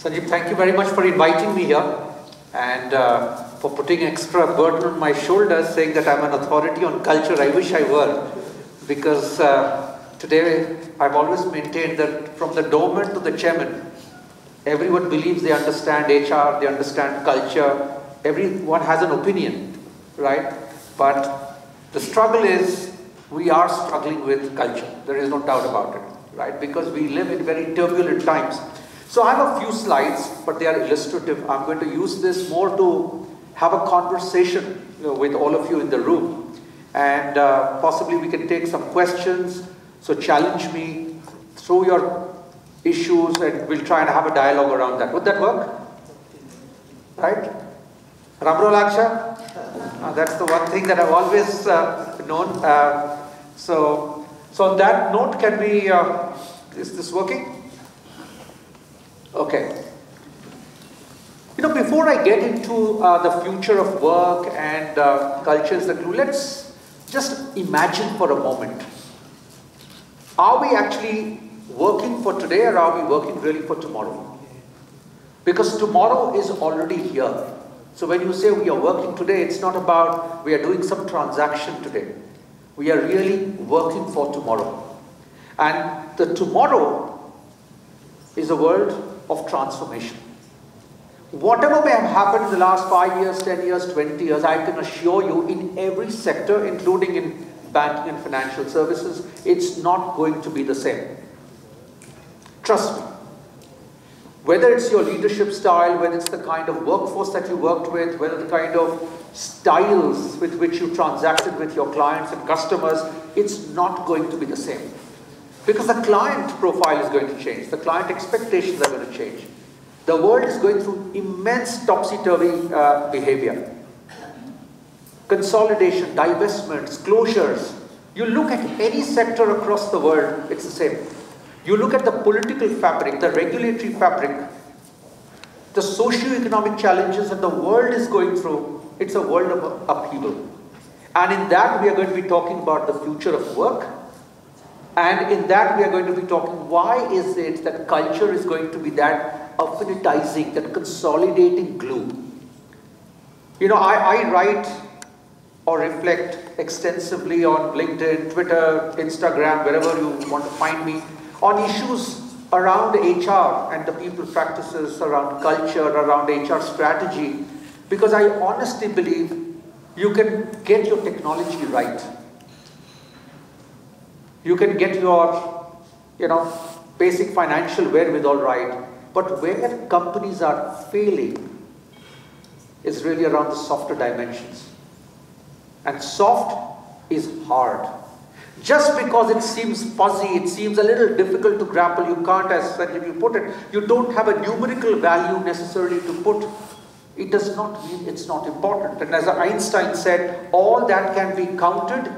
Sanjeev, thank you very much for inviting me here and for putting extra burden on my shoulders, saying that I'm an authority on culture. I wish I were, because today I've always maintained that from the doorman to the chairman, everyone believes they understand HR, they understand culture, everyone has an opinion, right? But the struggle is, we are struggling with culture. There is no doubt about it, right? Because we live in very turbulent times. So I have a few slides, but they are illustrative. I'm going to use this more to have a conversation, with all of you in the room. And possibly we can take some questions. So challenge me, throw your issues, and we'll try and have a dialogue around that. Would that work? Right? Ramro Laksha? That's the one thing that I've always known. So on that note, can we, is this working? Okay. Before I get into the future of work and culture is the glue, let's just imagine for a moment. Are we actually working for today, or are we working really for tomorrow? Because tomorrow is already here. So when you say we are working today, it's not about we are doing some transaction today. We are really working for tomorrow. And the tomorrow is a world of transformation. Whatever may have happened in the last 5 years, 10 years, 20 years, I can assure you, in every sector, including in banking and financial services, it's not going to be the same. Trust me. Whether it's your leadership style, whether it's the kind of workforce that you worked with, whether the kind of styles with which you transacted with your clients and customers, it's not going to be the same. Because the client profile is going to change. The client expectations are going to change. The world is going through immense topsy-turvy behavior. Consolidation, divestments, closures. You look at any sector across the world, it's the same. You look at the political fabric, the regulatory fabric, the socio-economic challenges that the world is going through, it's a world of upheaval. And in that, we are going to be talking about the future of work. And in that, we are going to be talking, why is it that culture is going to be that affinitizing, that consolidating glue? I write or reflect extensively on LinkedIn, Twitter, Instagram, wherever you want to find me, on issues around HR and the people practices, around culture, around HR strategy, because I honestly believe you can get your technology right. You can get your, basic financial wherewithal right, but where companies are failing is really around the softer dimensions. And soft is hard. Just because it seems fuzzy, it seems a little difficult to grapple, you can't, as Sanjeev you put it, you don't have a numerical value necessarily to put, it does not mean it's not important. And as Einstein said, all that can be counted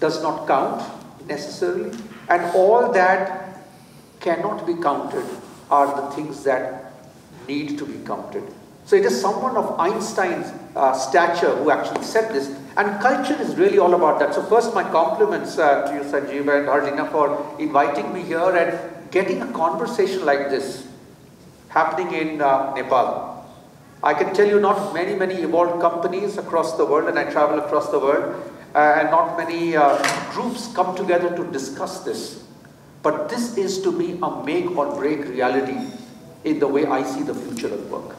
does not count necessarily, and all that cannot be counted are the things that need to be counted. So it is someone of Einstein's stature who actually said this, and culture is really all about that. So first, my compliments to you, Sanjeev and Harlina, for inviting me here and getting a conversation like this happening in Nepal. I can tell you, not many evolved companies across the world, and I travel across the world, and not many groups come together to discuss this. But this is, to me, a make or break reality in the way I see the future of work.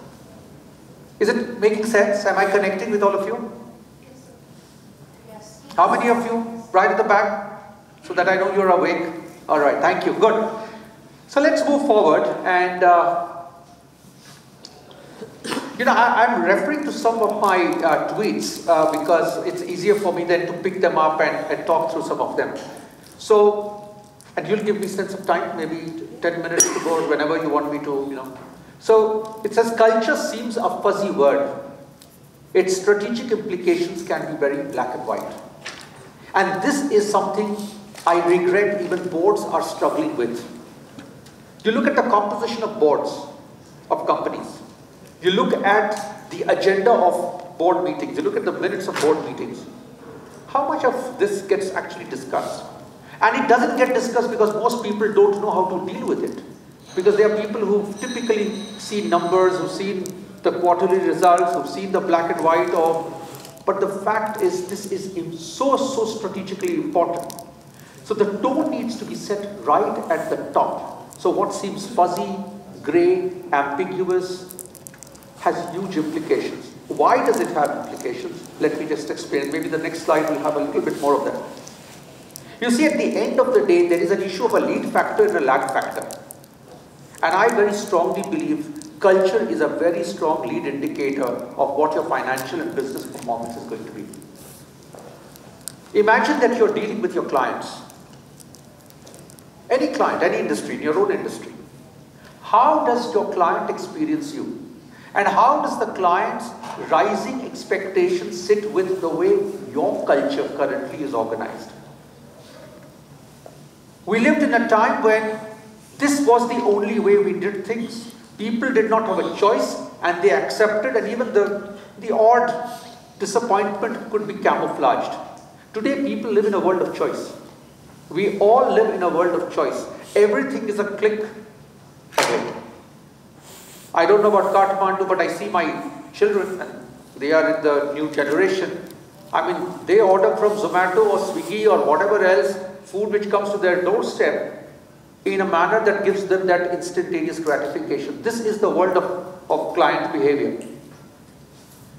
Is it making sense? Am I connecting with all of you? Yes. How many of you? Right at the back, so that I know you're awake. All right, thank you. Good. So let's move forward, and I'm referring to some of my tweets because it's easier for me then to pick them up and talk through some of them. So, and you'll give me sense of time, maybe 10 minutes to go, or whenever you want me to, So it says, culture seems a fuzzy word. Its strategic implications can be very black and white. And this is something I regret even boards are struggling with. You look at the composition of boards of companies. You look at the agenda of board meetings. You look at the minutes of board meetings. How much of this gets actually discussed? And it doesn't get discussed because most people don't know how to deal with it. Because they are people who've typically seen numbers, who've seen the quarterly results, who've seen the black and white but the fact is this is so strategically important. So the tone needs to be set right at the top. So what seems fuzzy, grey, ambiguous has huge implications. Why does it have implications? Let me just explain. Maybe the next slide will have a little bit more of that. You see, at the end of the day, there is an issue of a lead factor and a lag factor. And I very strongly believe culture is a very strong lead indicator of what your financial and business performance is going to be. Imagine that you're dealing with your clients. Any client, any industry, in your own industry. How does your client experience you? And how does the client's rising expectations sit with the way your culture currently is organized? We lived in a time when this was the only way we did things. People did not have a choice and they accepted, and even the odd disappointment could be camouflaged. Today people live in a world of choice. We all live in a world of choice. Everything is a click away. I don't know about Kathmandu, but I see my children, and they are in the new generation. I mean, they order from Zomato or Swiggy or whatever else, food which comes to their doorstep in a manner that gives them that instantaneous gratification. This is the world of client behavior.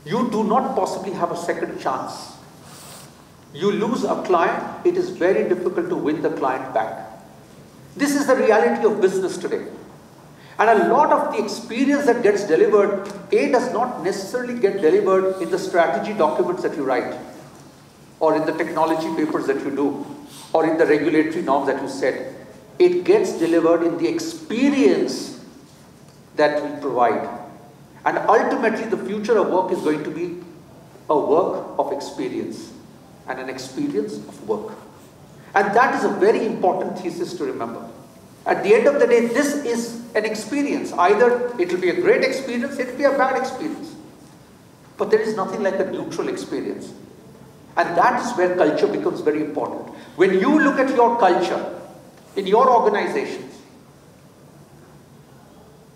You do not possibly have a second chance. You lose a client, it is very difficult to win the client back. This is the reality of business today. And a lot of the experience that gets delivered, does not necessarily get delivered in the strategy documents that you write, or in the technology papers that you do, or in the regulatory norms that you set. It gets delivered in the experience that we provide. And ultimately, the future of work is going to be a work of experience and an experience of work. And that is a very important thesis to remember. At the end of the day, this is an experience. Either it will be a great experience, it will be a bad experience. But there is nothing like a neutral experience. And that is where culture becomes very important. When you look at your culture in your organizations,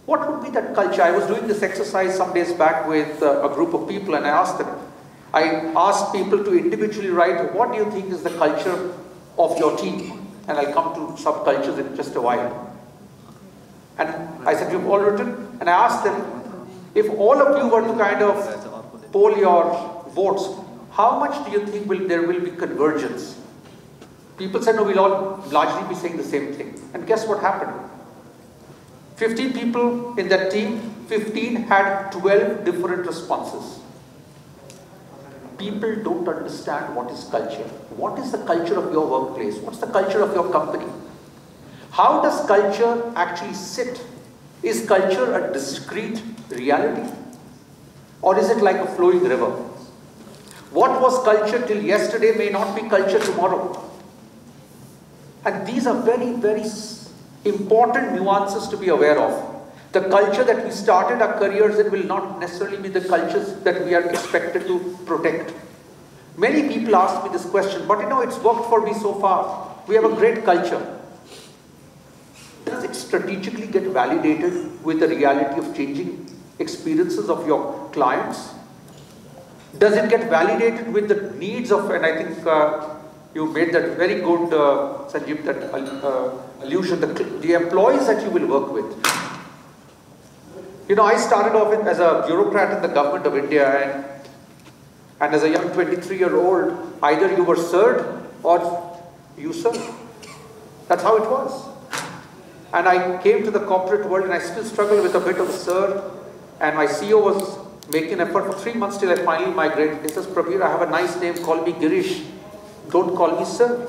what would be that culture? I was doing this exercise some days back with a group of people, and I asked people to individually write, what do you think is the culture of your team? And I'll come to subcultures in just a while. And I said, you've all written? And I asked them, if all of you were to kind of poll your votes, how much do you think there will be convergence? People said, no, we'll all largely be saying the same thing. And guess what happened? 15 people in that team, 15 had 12 different responses. People don't understand what is culture. What is the culture of your workplace? What's the culture of your company? How does culture actually sit? Is culture a discrete reality? Or is it like a flowing river? What was culture till yesterday may not be culture tomorrow. And these are very, very important nuances to be aware of. The culture that we started our careers in will not necessarily be the cultures that we are expected to protect. Many people ask me this question, but it's worked for me so far. We have a great culture. Does it strategically get validated with the reality of changing experiences of your clients? Does it get validated with the needs of, and I think you made that very good, Sanjeev, that allusion, the employees that you will work with. I started off as a bureaucrat in the government of India, and as a young 23-year-old, either you were served or you served. That's how it was. And I came to the corporate world, and I still struggle with a bit of a serve. And my CEO was making an effort for 3 months till I finally migrated. He says, Prabir, I have a nice name, call me Girish. Don't call me sir.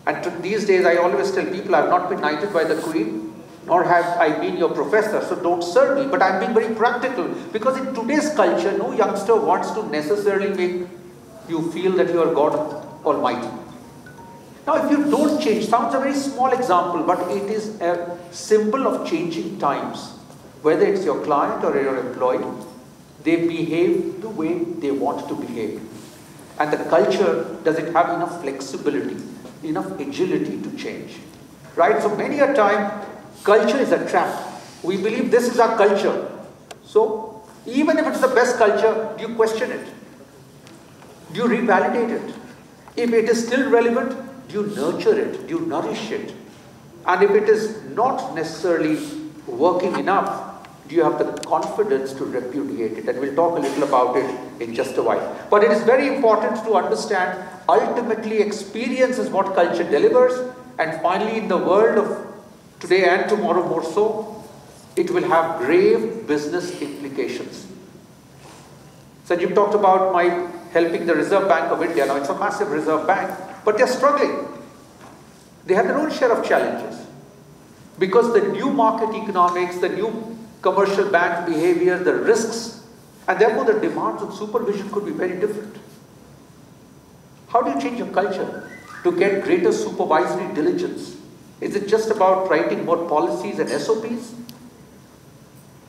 And these days I always tell people I have not been knighted by the Queen, nor have I been your professor, so don't serve me. But I'm being very practical, because in today's culture, no youngster wants to necessarily make you feel that you are God Almighty. Now, if you don't change, sounds a very small example, but it is a symbol of changing times. Whether it's your client or your employee, they behave the way they want to behave. And the culture, does it have enough flexibility, enough agility to change? Right? So many a time, Culture is a trap. We believe this is our culture. So, even if it's the best culture, do you question it? Do you revalidate it? If it is still relevant, do you nurture it? Do you nourish it? And if it is not necessarily working enough, do you have the confidence to repudiate it? And we'll talk a little about it in just a while. But it is very important to understand, ultimately experience is what culture delivers. And finally, in the world of today and tomorrow more so, it will have grave business implications. Sanjeev talked about my helping the Reserve Bank of India. Now, it's a massive Reserve Bank, but they're struggling. They have their own share of challenges. Because the new market economics, the new commercial bank behavior, the risks, and therefore the demands of supervision could be very different. How do you change your culture to get greater supervisory diligence? Is it just about writing more policies and SOPs?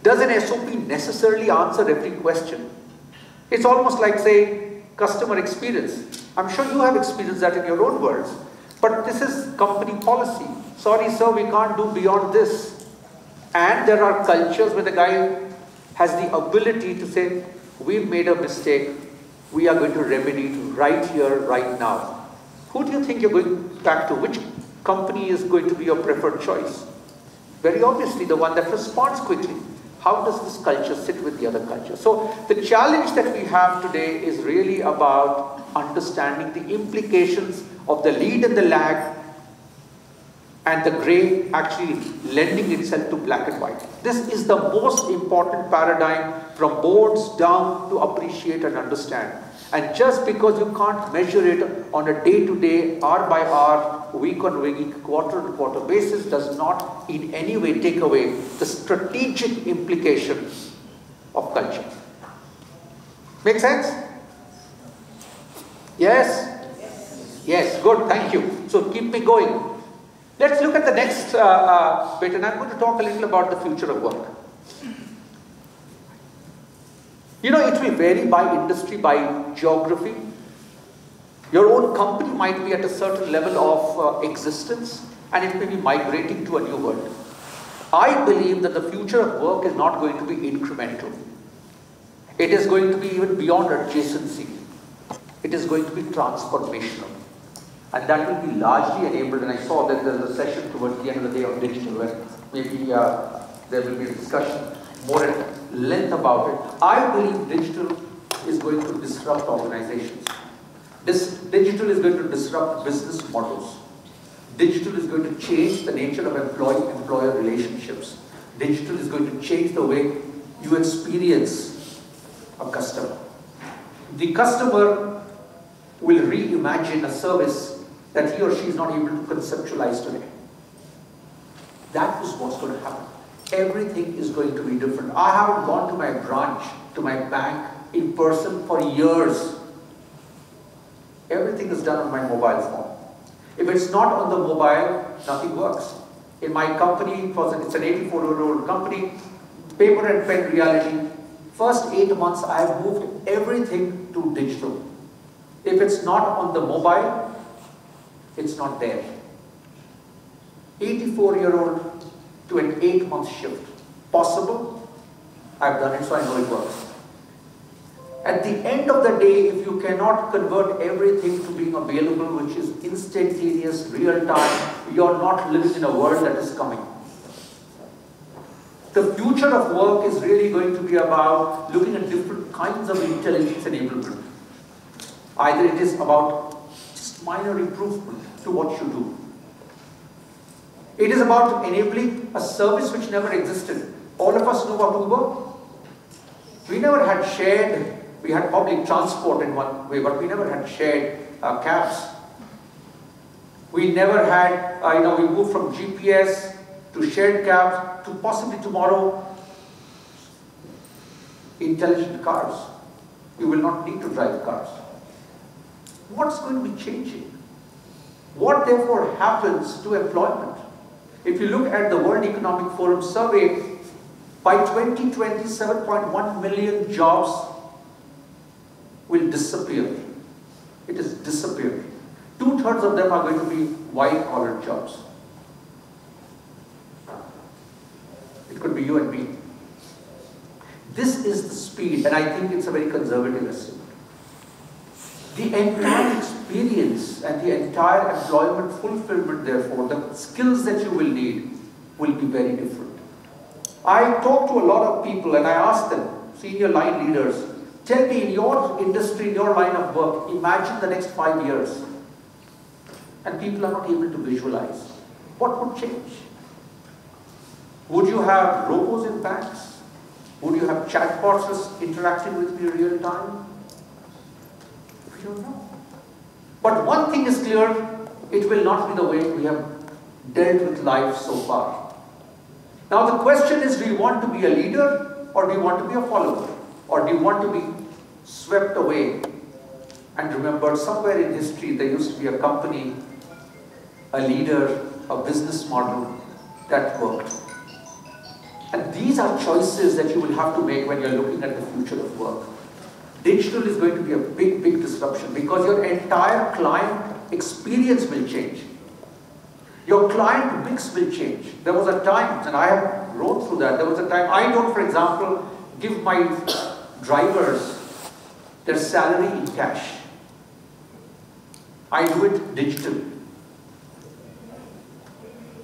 Does an SOP necessarily answer every question? It's almost like, say, customer experience. I'm sure you have experienced that in your own words. But this is company policy. Sorry, sir, we can't do beyond this. And there are cultures where the guy has the ability to say, we've made a mistake, we are going to remedy it right here, right now. Who do you think you're going back to? Which company is going to be your preferred choice? Very obviously the one that responds quickly. How does this culture sit with the other culture? So the challenge that we have today is really about understanding the implications of the lead and the lag, and the grey actually lending itself to black and white. This is the most important paradigm from boards down to appreciate and understand. And just because you can't measure it on a day-to-day, hour-by-hour, week-on-week, quarter-to-quarter basis does not in any way take away the strategic implications of culture. Make sense? Yes? Yes, good, thank you. So keep me going. Let's look at the next bit, and I'm going to talk a little about the future of work. You know, it will vary by industry, by geography. Your own company might be at a certain level of existence, and it may be migrating to a new world. I believe that the future of work is not going to be incremental. It is going to be even beyond adjacency. It is going to be transformational. And that will be largely enabled, and I saw that there's a session towards the end of the day on digital, where maybe there will be a discussion more at length about it. I believe digital is going to disrupt organizations. Digital is going to disrupt business models. Digital is going to change the nature of employee-employer relationships. Digital is going to change the way you experience a customer. The customer will reimagine a service that he or she is not able to conceptualize today. That is what's going to happen. Everything is going to be different. I haven't gone to my branch, to my bank in person for years. Everything is done on my mobile phone. If it's not on the mobile, nothing works. In my company, it's an 84-year-old company, paper and pen reality. First 8 months, I have moved everything to digital. If it's not on the mobile, it's not there. 84-year-old to an 8-month shift. Possible? I've done it, so I know it works. At the end of the day, if you cannot convert everything to being available, which is instantaneous, real time, you're not living in a world that is coming. The future of work is really going to be about looking at different kinds of intelligence enablement. Either it is about just minor improvement to what you do. It is about enabling a service which never existed. All of us know about Uber. We never had shared, we had public transport in one way, but we never had shared cabs. We never had, we moved from GPS to shared cabs to possibly tomorrow, intelligent cars. You will not need to drive cars. What's going to be changing? What therefore happens to employment? If you look at the World Economic Forum survey, by 2020, 7.1 million jobs will disappear. It is disappeared. 2/3 of them are going to be white-collar jobs. It could be you and me. This is the speed, and I think it's a very conservative estimate. The entire experience and the entire employment fulfillment, therefore, the skills that you will need will be very different. I talk to a lot of people and I ask them, senior line leaders, tell me in your industry, in your line of work, imagine the next 5 years. And people are not able to visualize. What would change? Would you have robots in banks? Would you have chatbots interacting with me in real time? We don't know. But one thing is clear, it will not be the way we have dealt with life so far. Now the question is, do you want to be a leader or do you want to be a follower? Or do you want to be swept away and remembered somewhere in history there used to be a company, a leader, a business model that worked. And these are choices that you will have to make when you're looking at the future of work. Digital is going to be a big, big disruption because your entire client experience will change. Your client mix will change. There was a time, and I have gone through that, there was a time, I don't, for example, give my drivers their salary in cash. I do it digitally.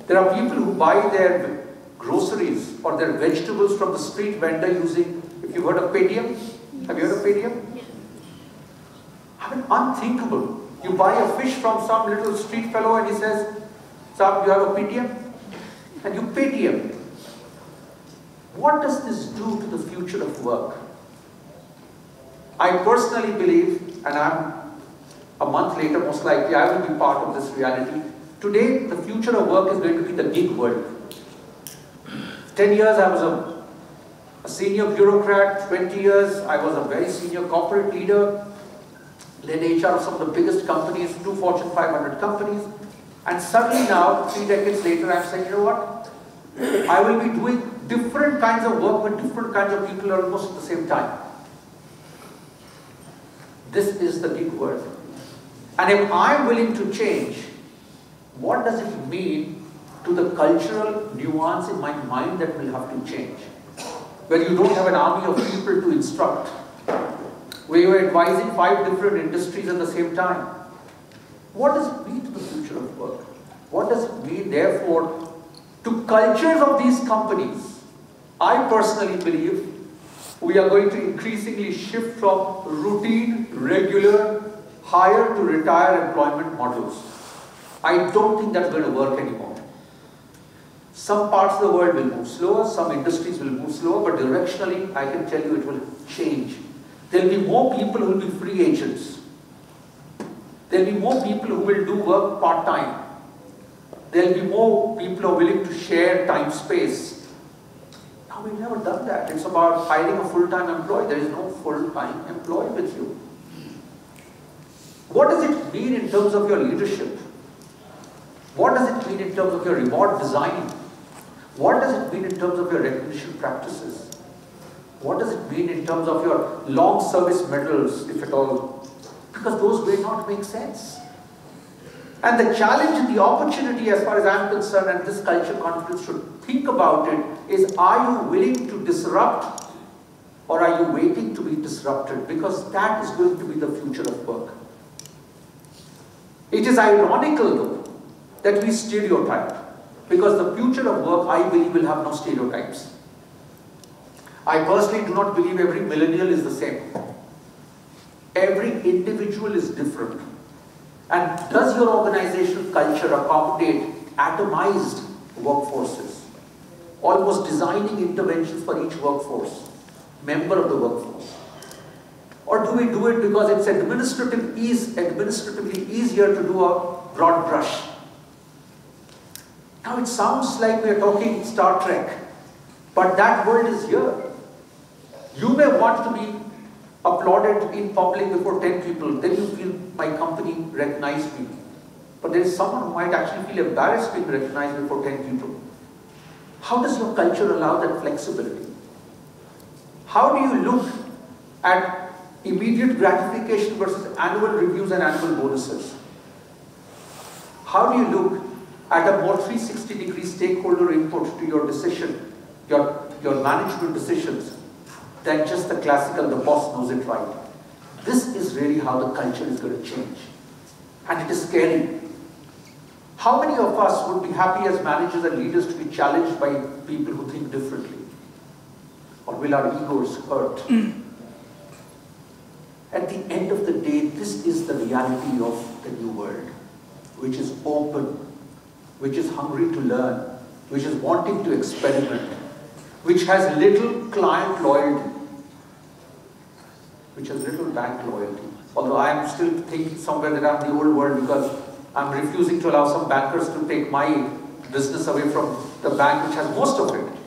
There are people who buy their groceries or their vegetables from the street vendor using, if you've heard of Paytm, have you heard of Paytm? I mean, unthinkable. You buy a fish from some little street fellow and he says, "Sir, you have a Paytm?" And you Paytm. What does this do to the future of work? I personally believe, and I'm a month later most likely, I will be part of this reality. Today, the future of work is going to be the gig world. 10 years I was a senior bureaucrat, 20 years I was a very senior corporate leader, led HR of some of the biggest companies, 2 Fortune 500 companies, and suddenly now, 3 decades later, I'm saying, you know what, I will be doing different kinds of work with different kinds of people almost at the same time. This is the gig world. And if I'm willing to change, what does it mean to the cultural nuance in my mind that will have to change? Where you don't have an army of people to instruct, where you're advising 5 different industries at the same time. What does it mean to the future of work? What does it mean, therefore, to cultures of these companies? I personally believe we are going to increasingly shift from routine, regular, hire to retire employment models. I don't think that's going to work anymore. Some parts of the world will move slower, some industries will move slower, but directionally, I can tell you it will change. There will be more people who will be free agents. There will be more people who will do work part-time. There will be more people who are willing to share time space. Now, we've never done that. It's about hiring a full-time employee. There is no full-time employee with you. What does it mean in terms of your leadership? What does it mean in terms of your reward design? What does it mean in terms of your recognition practices? What does it mean in terms of your long service medals, if at all? Because those may not make sense. And the challenge and the opportunity, as far as I'm concerned, and this culture conference should think about it, is are you willing to disrupt or are you waiting to be disrupted? Because that is going to be the future of work. It is ironical, though, that we stereotype. Because the future of work, I believe, will have no stereotypes. I personally do not believe every millennial is the same. Every individual is different. And does your organizational culture accommodate atomized workforces? Almost designing interventions for each workforce, member of the workforce. Or do we do it because it's administratively easier to do a broad brush? Now it sounds like we are talking Star Trek, but that world is here. You may want to be applauded in public before 10 people, then you feel my company recognized me. But there is someone who might actually feel embarrassed being recognized before 10 people. How does your culture allow that flexibility? How do you look at immediate gratification versus annual reviews and annual bonuses? How do you look at a more 360-degree stakeholder input to your decision your management decisions than just the classical, the boss knows it right. This is really how the culture is going to change. And it is scary. How many of us would be happy as managers and leaders to be challenged by people who think differently? Or will our egos hurt? At the end of the day, this is the reality of the new world, which is open, which is hungry to learn, which is wanting to experiment, which has little client loyalty, which has little bank loyalty. Although I am still thinking somewhere that I'm the old world because I'm refusing to allow some bankers to take my business away from the bank which has most of it.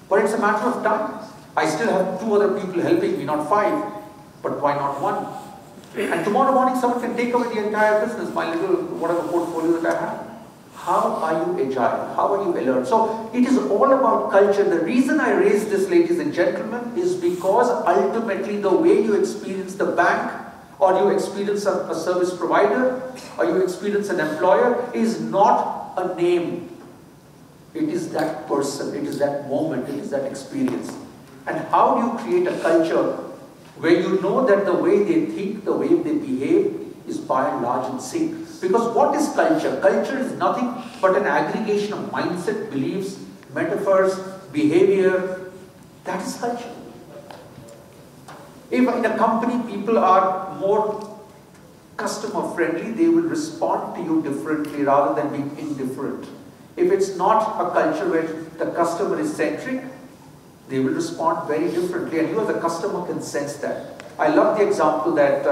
But it's a matter of time. I still have 2 other people helping me, not 5. But why not 1? And tomorrow morning someone can take away the entire business, my little whatever portfolio that I have. How are you agile? How are you alert? So it is all about culture. The reason I raise this, ladies and gentlemen, is because ultimately the way you experience the bank, or you experience a service provider, or you experience an employer, is not a name. It is that person, it is that moment, it is that experience. And how do you create a culture where you know that the way they think, the way they behave is by and large in sync? Because what is culture? Culture is nothing but an aggregation of mindset, beliefs, metaphors, behavior. That is culture. If in a company people are more customer friendly, they will respond to you differently rather than being indifferent. If it's not a culture where the customer is centric, they will respond very differently, and you as a customer can sense that. I love the example that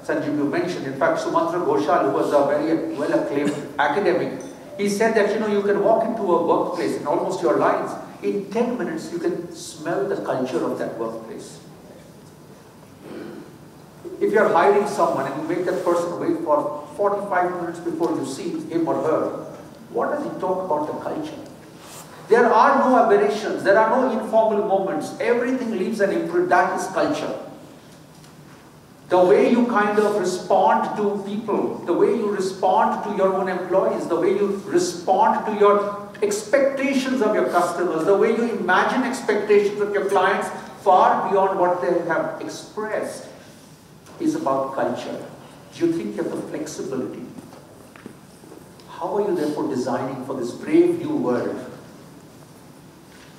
Sanjeev, you mentioned. In fact, Sumantra Ghoshal, who was a very well-acclaimed academic, he said that, you can walk into a workplace in almost your lines. In 10 minutes, you can smell the culture of that workplace. If you're hiring someone and you make that person wait for 45 minutes before you see him or her, what does he talk about the culture? There are no aberrations, there are no informal moments. Everything leaves an imprint. That is culture. The way you kind of respond to people, the way you respond to your own employees, the way you respond to your expectations of your customers, the way you imagine expectations of your clients far beyond what they have expressed, is about culture. Do you think you have the flexibility? How are you therefore designing for this brave new world?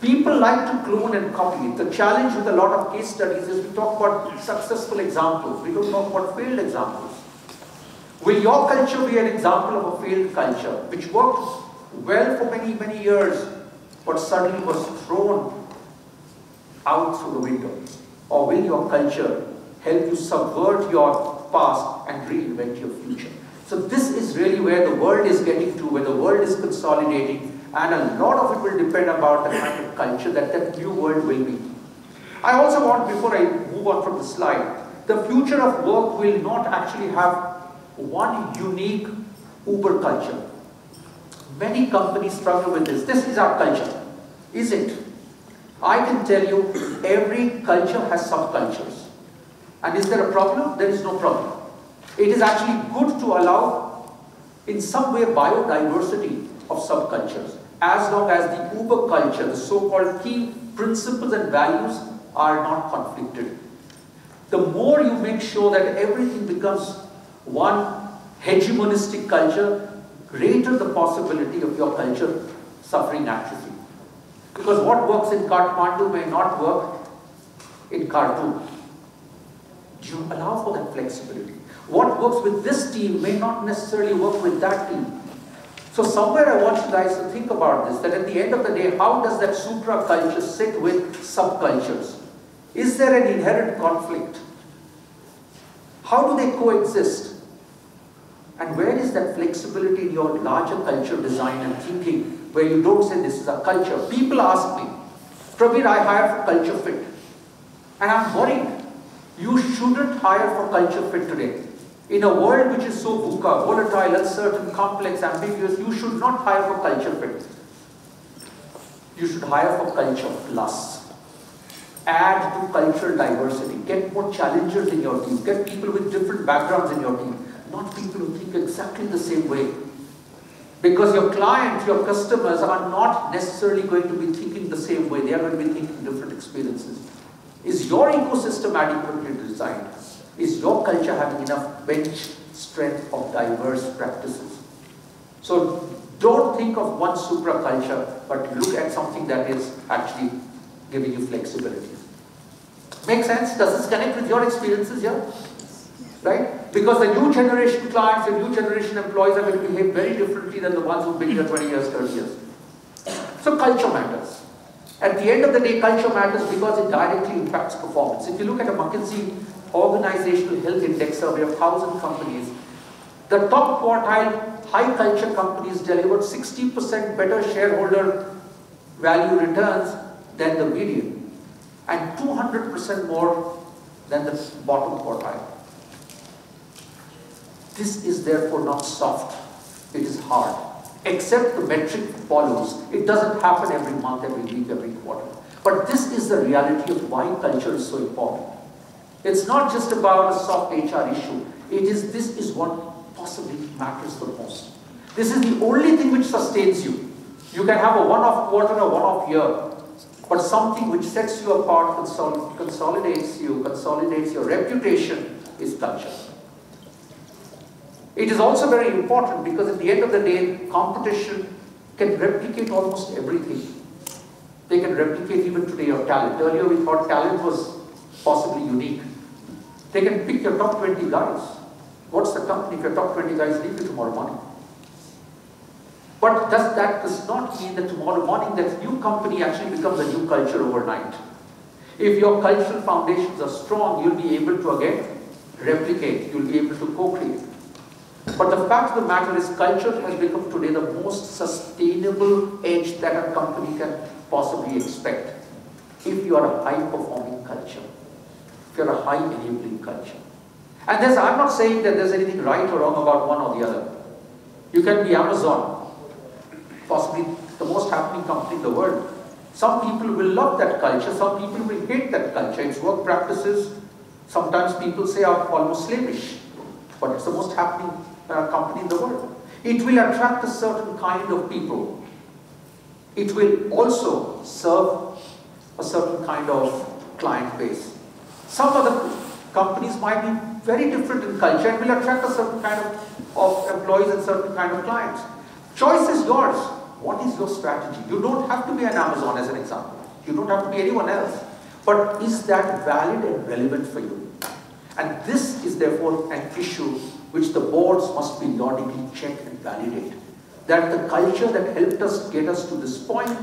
People like to clone and copy. The challenge with a lot of case studies is we talk about successful examples. We don't talk about failed examples. Will your culture be an example of a failed culture which worked well for many, many years but suddenly was thrown out through the window? Or will your culture help you subvert your past and reinvent your future? So this is really where the world is getting to, where the world is consolidating. And a lot of it will depend about the kind of culture that that new world will be. I also want, before I move on from the slide, the future of work will not actually have one unique Uber culture. Many companies struggle with this. This is our culture. Is it? I can tell you, every culture has subcultures. And is there a problem? There is no problem. It is actually good to allow, in some way, biodiversity of subcultures, as long as the Uber culture, the so-called key principles and values, are not conflicted. The more you make sure that everything becomes one hegemonistic culture, greater the possibility of your culture suffering atrophy. Because what works in Kathmandu may not work in Khartoum. Do you allow for that flexibility? What works with this team may not necessarily work with that team. So somewhere I want you guys to think about this, that at the end of the day, how does that supra culture sit with subcultures? Is there an inherent conflict? How do they coexist? And where is that flexibility in your larger culture design and thinking, where you don't say this is a culture? People ask me, Prabir, I hire for culture fit. And I'm worried. You shouldn't hire for culture fit today. In a world which is so VUCA, volatile, uncertain, complex, ambiguous, you should not hire for culture fit. You should hire for culture plus. Add to cultural diversity. Get more challengers in your team. Get people with different backgrounds in your team. Not people who think exactly the same way. Because your client, your customers are not necessarily going to be thinking thinking the same way. They are going to be thinking different experiences. Is your ecosystem adequately designed? Is your culture having enough bench strength of diverse practices? So don't think of one supra culture, but look at something that is actually giving you flexibility. Make sense? Does this connect with your experiences here? Right? Because the new generation clients, the new generation employees are going to behave very differently than the ones who've been here 20 years, 30 years. So culture matters. At the end of the day, culture matters because it directly impacts performance. If you look at a McKinsey Organizational Health Index survey of 1,000 companies, the top quartile high culture companies delivered 60% better shareholder value returns than the median and 200% more than the bottom quartile. This is therefore not soft, it is hard. Except the metric follows. It doesn't happen every month, every week, every quarter. But this is the reality of why culture is so important. It's not just about a soft HR issue. This is what possibly matters the most. This is the only thing which sustains you. You can have a one-off quarter or one-off year, but something which sets you apart, consolidates your reputation is culture. It is also very important because at the end of the day, competition can replicate almost everything. They can replicate even today your talent. Earlier we thought talent was possibly unique. They can pick your top 20 guys. What's the company if your top 20 guys leave you tomorrow morning? But that does not mean that tomorrow morning that new company actually becomes a new culture overnight. If your cultural foundations are strong, you'll be able to again replicate, you'll be able to co-create. But the fact of the matter is culture has become today the most sustainable edge that a company can possibly expect. If you are a high-performing culture, if you are a high-enabling culture. And I'm not saying that there's anything right or wrong about one or the other. You can be Amazon, possibly the most happening company in the world. Some people will love that culture, some people will hate that culture. Its work practices, sometimes people say, are almost slavish. But it's the most happening company in the world. It will attract a certain kind of people. It will also serve a certain kind of client base. Some other companies might be very different in culture and will attract a certain kind of employees and certain kind of clients. Choice is yours. What is your strategy? You don't have to be an Amazon as an example. You don't have to be anyone else. But is that valid and relevant for you? And this is therefore an issue which the boards must periodically check and validate. That the culture that helped us get us to this point,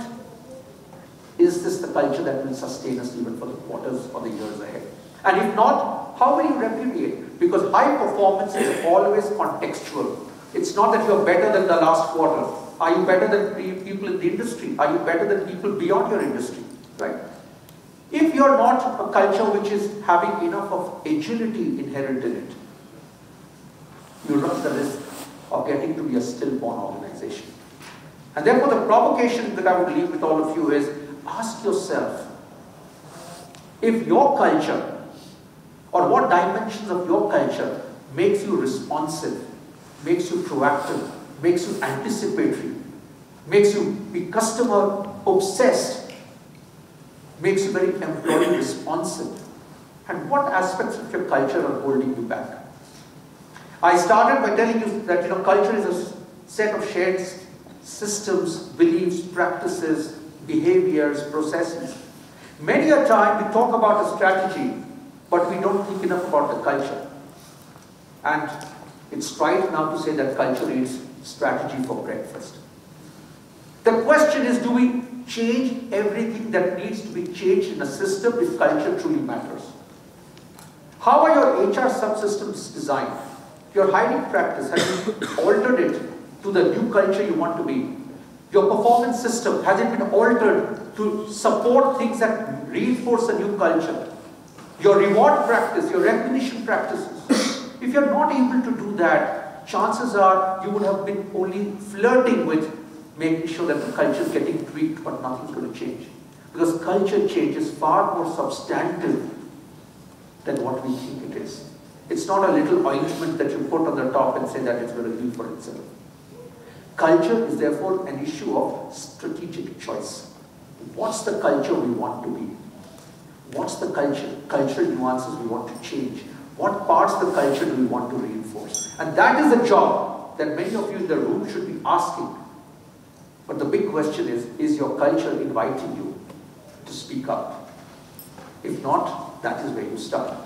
is this the culture that will sustain us even for the quarters or the years ahead? And if not, how will you replicate? Because high performance is always contextual. It's not that you're better than the last quarter. Are you better than people in the industry? Are you better than people beyond your industry? Right? If you're not a culture which is having enough of agility inherent in it, you run the risk of getting to be a stillborn organization. And therefore the provocation that I would leave with all of you is, ask yourself, if your culture, or what dimensions of your culture makes you responsive, makes you proactive, makes you anticipatory, makes you be customer obsessed, makes you very employee responsive, and what aspects of your culture are holding you back? I started by telling you that culture is a set of shared systems, beliefs, practices, behaviors, processes. Many a time we talk about a strategy, but we don't think enough about the culture. And it's right now to say that culture is strategy for breakfast. The question is, do we change everything that needs to be changed in a system if culture truly matters? How are your HR subsystems designed? Your hiring practice, have you altered it to the new culture you want to be? Your performance system, has it been altered to support things that reinforce a new culture? Your reward practice, your recognition practices. If you're not able to do that, chances are you would have been only flirting with making sure that the culture is getting tweaked, but nothing's going to change. Because culture change is far more substantive than what we think it is. It's not a little ointment that you put on the top and say that it's going to heal for itself. Culture is therefore an issue of strategic choice. What's the culture we want to be? What's the cultural nuances we want to change? What parts of the culture do we want to reinforce? And that is a job that many of you in the room should be asking. But the big question is your culture inviting you to speak up? If not, that is where you start.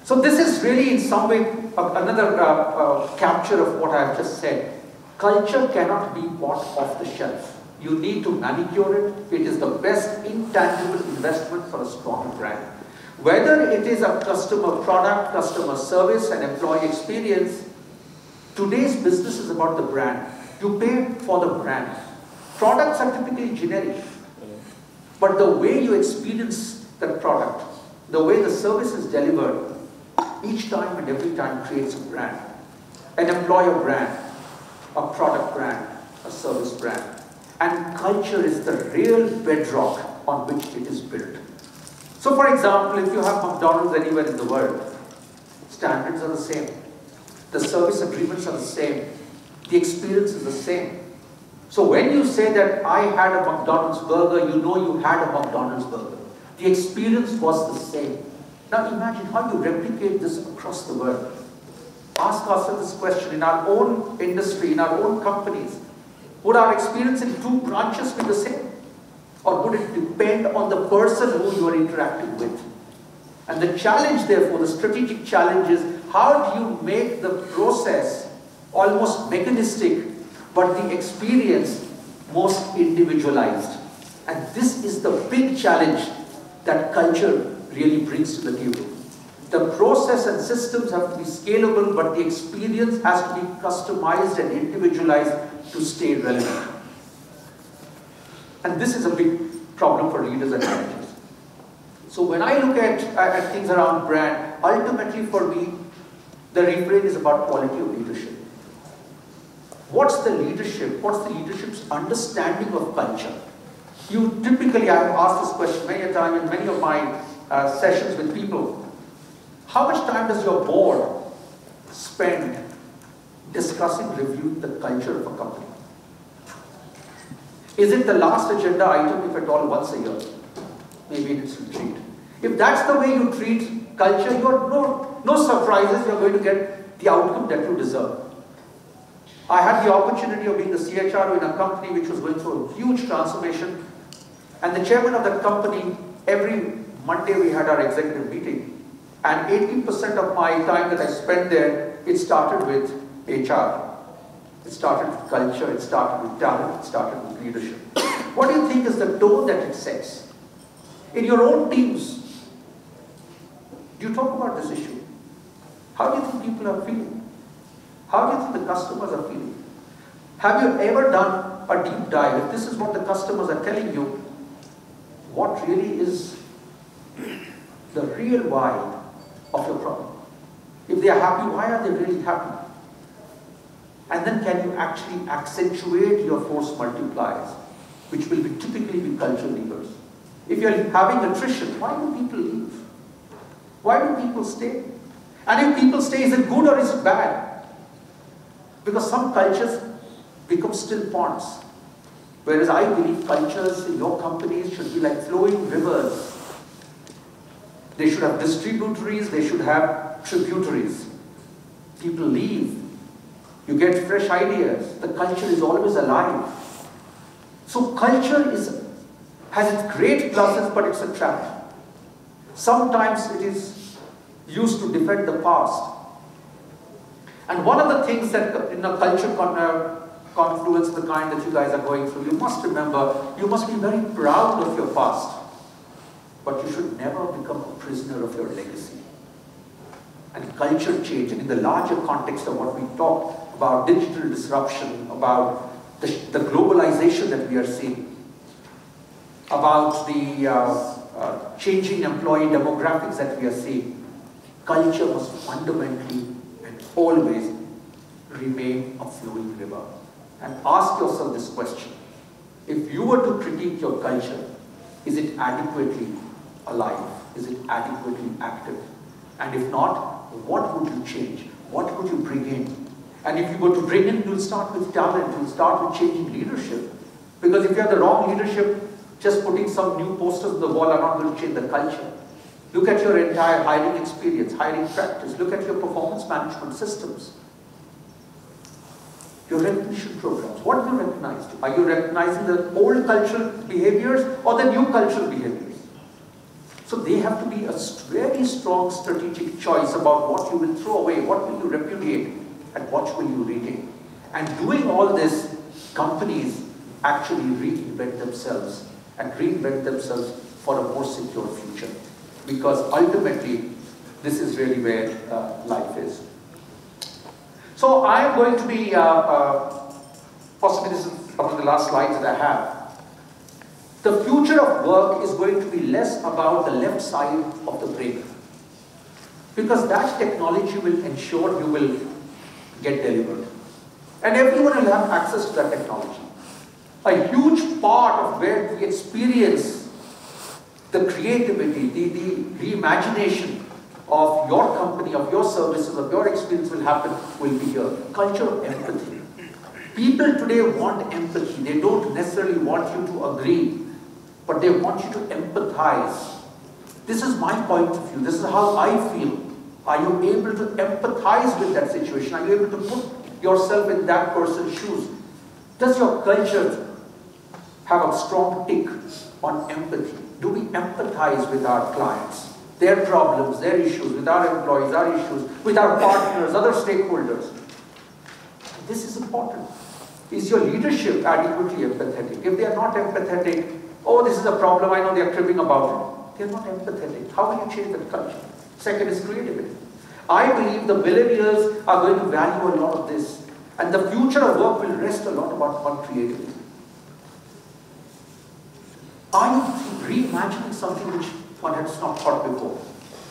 So this is really in some way another capture of what I have just said. Culture cannot be bought off the shelf. You need to manicure it. It is the best intangible investment for a strong brand. Whether it is a customer product, customer service, and employee experience, today's business is about the brand. You pay for the brand. Products are typically generic. But the way you experience that product, the way the service is delivered, each time and every time creates a brand. An employer brand, a product brand, a service brand. And culture is the real bedrock on which it is built. So for example, if you have McDonald's anywhere in the world, standards are the same. The service agreements are the same. The experience is the same. So when you say that I had a McDonald's burger, you know you had a McDonald's burger. The experience was the same. Now imagine how you replicate this across the world. Ask ourselves this question in our own industry, in our own companies. Would our experience in 2 branches be the same? Or would it depend on the person who you are interacting with? And the challenge therefore, the strategic challenge is, how do you make the process almost mechanistic, but the experience most individualized? And this is the big challenge that culture really brings to the table. The process and systems have to be scalable, but the experience has to be customized and individualized to stay relevant. And this is a big problem for leaders and managers. So when I look at things around brand, ultimately for me, the refrain is about quality of leadership. What's the leadership? What's the leadership's understanding of culture? You typically, I have asked this question many a time in many of my sessions with people. How much time does your board spend discussing, reviewing the culture of a company? Is it the last agenda item, if at all, once a year? Maybe it's retreat. If that's the way you treat culture, you are no surprises, you're going to get the outcome that you deserve. I had the opportunity of being the CHRO in a company which was going through a huge transformation, and the chairman of that company, every Monday we had our executive meeting, and 80% of my time that I spent there, it started with HR. It started with culture, it started with talent, it started with leadership. What do you think is the tone that it sets? In your own teams, do you talk about this issue? How do you think people are feeling? How do you think the customers are feeling? Have you ever done a deep dive? If this is what the customers are telling you, what really is the real why of your problem? If they are happy, why are they really happy? And then can you actually accentuate your force multipliers, which will typically be cultural levers? If you're having attrition, why do people leave? Why do people stay? And if people stay, is it good or is it bad? Because some cultures become still ponds. Whereas I believe cultures in your companies should be like flowing rivers. They should have distributaries, they should have tributaries. People leave. You get fresh ideas. The culture is always alive. So culture has its great pluses, but it's a trap. Sometimes it is used to defend the past. And one of the things that in a culture confluence, the kind that you guys are going through, you must remember, you must be very proud of your past. But you should never become a prisoner of your legacy. And culture change, and in the larger context of what we talked about, digital disruption, about the globalization that we are seeing, about the changing employee demographics that we are seeing, culture must fundamentally and always remain a flowing river. And ask yourself this question: if you were to critique your culture, is it adequately alive? Is it adequately active? And if not, what would you change? What would you bring in? And if you go to bring in, you'll start with talent, you'll start with changing leadership. Because if you have the wrong leadership, just putting some new posters on the wall are not going to change the culture. Look at your entire hiring experience, hiring practice. Look at your performance management systems. Your recognition programs. What do you recognize? Are you recognizing the old cultural behaviors or the new cultural behaviors? So they have to be a very strong strategic choice about what you will throw away, what will you repudiate, and what will you retain. And doing all this, companies actually reinvent themselves and reinvent themselves for a more secure future. Because ultimately, this is really where life is. So I am going to be, possibly this is one of the last slides that I have. The future of work is going to be less about the left side of the brain. Because that technology will ensure you will get delivered. And everyone will have access to that technology. A huge part of where we experience the creativity, the reimagination of your company, of your services, of your experience will happen, will be here. Culture of empathy. People today want empathy. They don't necessarily want you to agree, but they want you to empathize. This is my point of view. This is how I feel. Are you able to empathize with that situation? Are you able to put yourself in that person's shoes? Does your culture have a strong tick on empathy? Do we empathize with our clients? Their problems, their issues, with our employees, our issues, with our partners, other stakeholders. This is important. Is your leadership adequately empathetic? If they are not empathetic, oh, this is a problem, I know they are cribbing about it. They are not empathetic. How will you change that culture? Second is creativity. I believe the millennials are going to value a lot of this. And the future of work will rest a lot on creativity. Are you reimagining something which one has not thought before?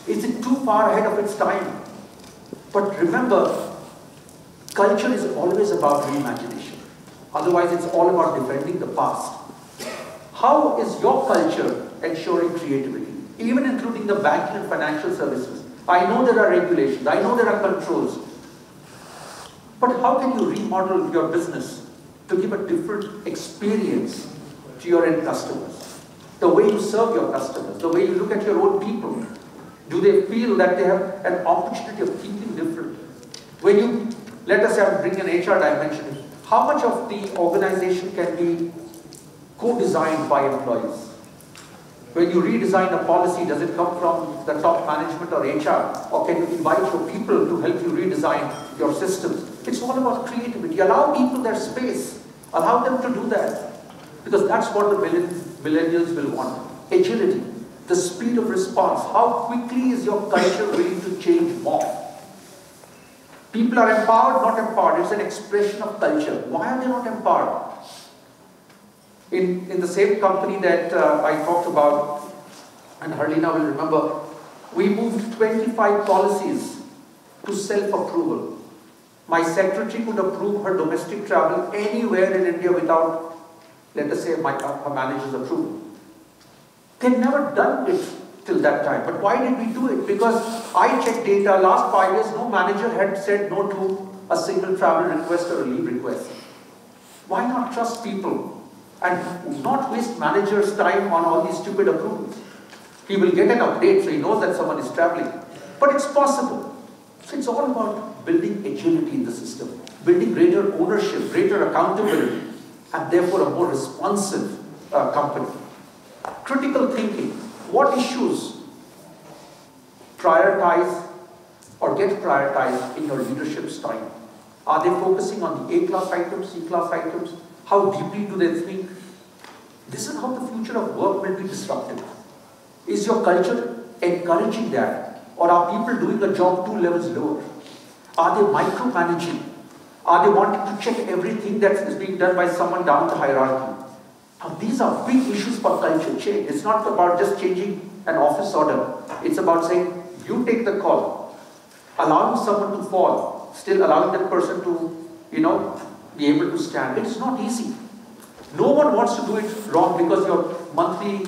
Is it too far ahead of its time? But remember, culture is always about reimagination. Otherwise, it's all about defending the past. How is your culture ensuring creativity? Even including the banking and financial services. I know there are regulations, I know there are controls. But how can you remodel your business to give a different experience to your end customers? The way you serve your customers, the way you look at your own people. Do they feel that they have an opportunity of thinking different? When you, let us bring an HR dimension, how much of the organization can be co-designed by employees? When you redesign a policy, does it come from the top management or HR? Or can you invite your people to help you redesign your systems? It's all about creativity. Allow people their space. Allow them to do that. Because that's what the millennials will want. Agility, the speed of response. How quickly is your culture willing to change more? People are empowered, not empowered. It's an expression of culture. Why are they not empowered? In the same company that I talked about, and Harlina will remember, we moved 25 policies to self-approval. My secretary could approve her domestic travel anywhere in India without, let us say, her manager's approval. They'd never done it till that time. But why did we do it? Because I checked data, last 5 years, no manager had said no to a single travel request or a leave request. Why not trust people? And not waste managers' time on all these stupid approvals. He will get an update, so he knows that someone is traveling. But it's possible. So it's all about building agility in the system, building greater ownership, greater accountability, and therefore a more responsive company. Critical thinking. What issues prioritize or get prioritized in your leadership style? Are they focusing on the A-class items, C-class items? How deeply do they think? This is how the future of work will be disrupted. Is your culture encouraging that? Or are people doing a job 2 levels lower? Are they micromanaging? Are they wanting to check everything that is being done by someone down the hierarchy? Now, these are big issues for culture change. It's not about just changing an office order. It's about saying, you take the call. Allowing someone to fall, still allowing that person to, be able to stand. It is not easy. No one wants to do it wrong because your monthly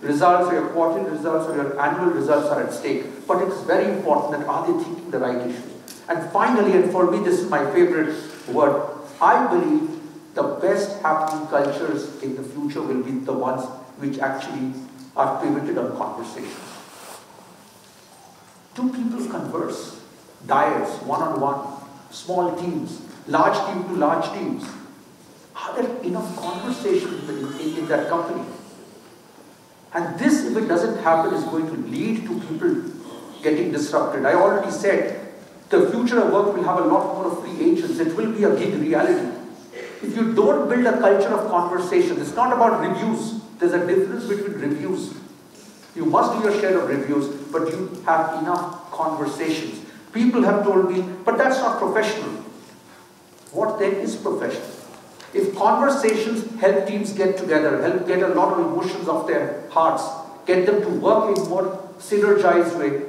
results or your quarterly results or your annual results are at stake. But it is very important that are they thinking the right issues? And finally, and for me this is my favorite word, I believe the best happening cultures in the future will be the ones which actually are pivoted on conversation. Two people converse, diets, one-on-one, small teams, large team to large teams. Are there enough conversations in that company? And this, if it doesn't happen, is going to lead to people getting disrupted. I already said, the future of work will have a lot more of free agents. It will be a gig reality. If you don't build a culture of conversation, it's not about reviews. There's a difference between reviews. You must do your share of reviews, but you have enough conversations. People have told me, but that's not professional. What then is professional? If conversations help teams get together, help get a lot of emotions off their hearts, get them to work in a more synergized way,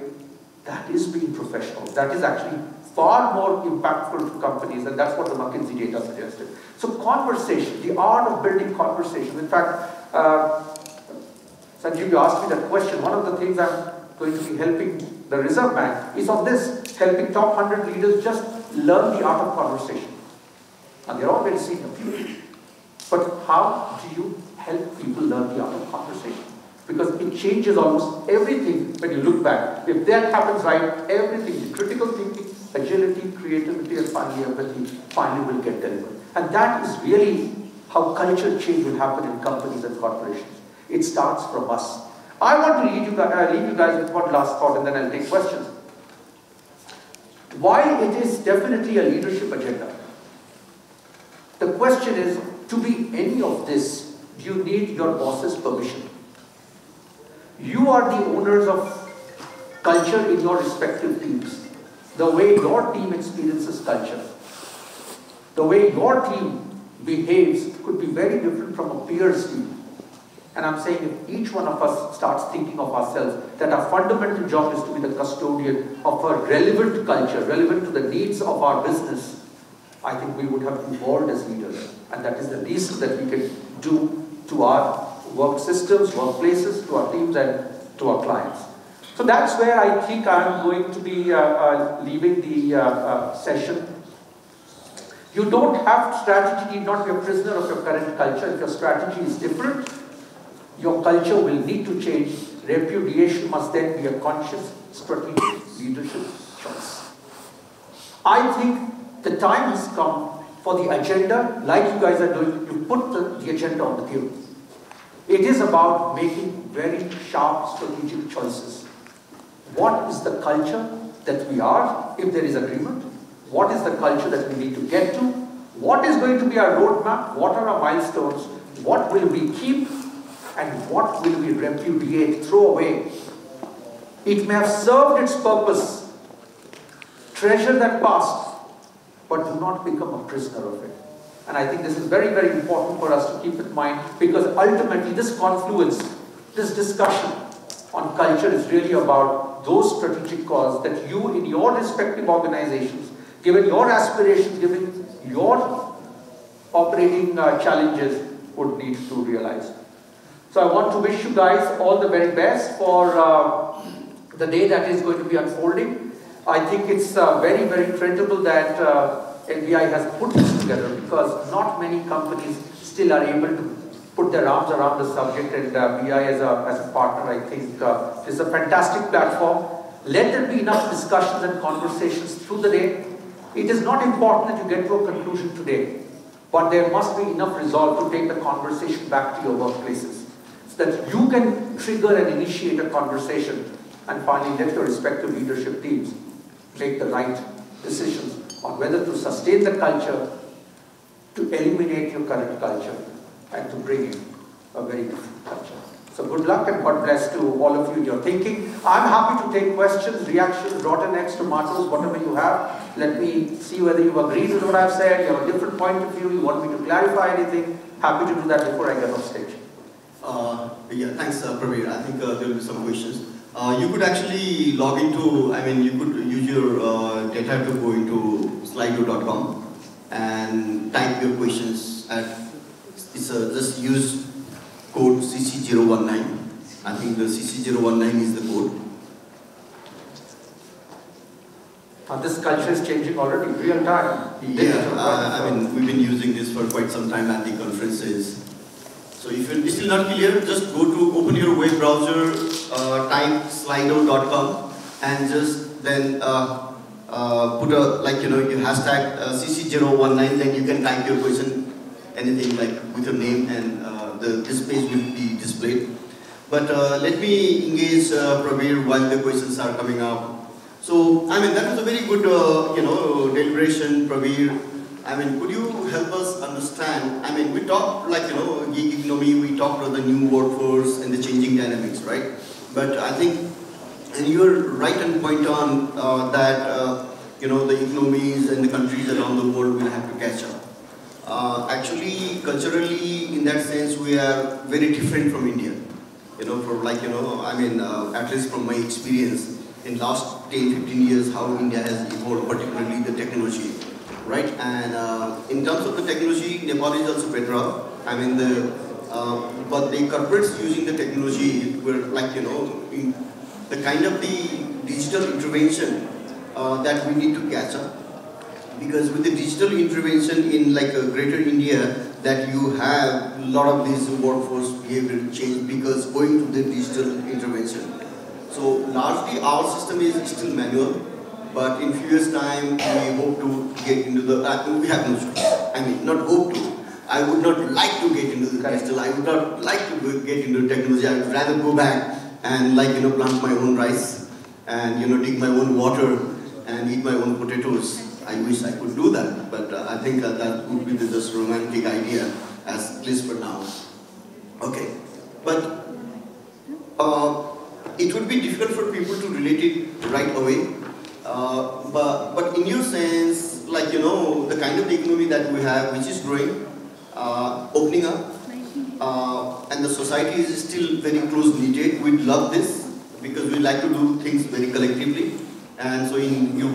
that is being professional. That is actually far more impactful to companies, and that's what the McKinsey data suggested. So conversation, the art of building conversation. In fact, Sanjeev, you asked me that question. One of the things I'm going to be helping the Reserve Bank is on this, helping top 100 leaders just learn the art of conversation. And they're all very senior people. But how do you help people learn the art of conversation? Because it changes almost everything when you look back. If that happens right, everything, critical thinking, agility, creativity, and finally empathy, finally will get delivered. And that is really how culture change will happen in companies and corporations. It starts from us. I want to leave you guys with one last thought, and then I'll take questions. While it is definitely a leadership agenda, the question is, to be any of this, do you need your boss's permission? You are the owners of culture in your respective teams. The way your team experiences culture, the way your team behaves could be very different from a peer's team. And I'm saying if each one of us starts thinking of ourselves that our fundamental job is to be the custodian of a relevant culture, relevant to the needs of our business, I think we would have evolved as leaders. And that is the least that we can do to our work systems, workplaces, to our teams, and to our clients. So that's where I think I'm going to be leaving the session. You don't have strategy, need not be a prisoner of your current culture. If your strategy is different, your culture will need to change. Repudiation must then be a conscious, strategic leadership choice. I think the time has come for the agenda, like you guys are doing, to put the agenda on the table. It is about making very sharp strategic choices. What is the culture that we are, if there is agreement? What is the culture that we need to get to? What is going to be our roadmap? What are our milestones? What will we keep? And what will we repudiate, throw away? It may have served its purpose. Treasure that past, but do not become a prisoner of it. And I think this is very, very important for us to keep in mind, because ultimately this confluence, this discussion on culture is really about those strategic calls that you in your respective organizations, given your aspirations, given your operating challenges, would need to realize. So I want to wish you guys all the very best for the day that is going to be unfolding. I think it's very, very creditable that NBI has put this together, because not many companies still are able to put their arms around the subject, and BI as a partner, I think is a fantastic platform. Let there be enough discussions and conversations through the day. It is not important that you get to a conclusion today, but there must be enough resolve to take the conversation back to your workplaces, so that you can trigger and initiate a conversation, and finally let your respective leadership teams make the right decisions on whether to sustain the culture, to eliminate your current culture, and to bring in a very different culture. So good luck and God bless to all of you in your thinking. I'm happy to take questions, reactions, rotten eggs, tomatoes, whatever you have. Let me see whether you've agreed with what I've said, you have a different point of view, you want me to clarify anything. Happy to do that before I get off stage. Yeah, thanks Prabir. I think there will be some questions. You could actually log into, you could use your data to go into slido.com and type your questions just use code CC019. I think the CC019 is the code. This culture is changing already, real time. Yeah, I mean, we've been using this for quite some time at the conferences. So if you're still not clear, just open your web browser, type slido.com, and just then put your hashtag CC019, then you can type your question, anything like with your name, and this page will be displayed. But let me engage Prabir while the questions are coming up. So, I mean, that was a very good, deliberation, Prabir. I mean, could you help us understand? I mean, we talked gig economy, we talked about the new workforce and the changing dynamics, right? But I think, and you're right and point on that, the economies and the countries around the world will have to catch up. Actually, culturally, in that sense, we are very different from India. At least from my experience, in last 10-15 years, how India has evolved, particularly the technology, right? And in terms of the technology, Nepal is also better off. I mean, but the corporates using the technology were in the kind of the digital intervention that we need to catch up. Because with the digital intervention in a greater India, that you have a lot of this workforce behavior change because going to the digital intervention. So largely our system is still manual, but in few years time we hope to get into the, we have no choice. I mean, not hope to. I would not like to get into the digital. I would not like to get into technology. I would rather go back and plant my own rice and dig my own water and eat my own potatoes. I wish I could do that, but I think that would be just romantic idea, at least for now. Okay, but it would be difficult for people to relate it right away. But in your sense, the kind of economy that we have, which is growing, opening up, and the society is still very close knitted. We love this because we like to do things very collectively. And so in your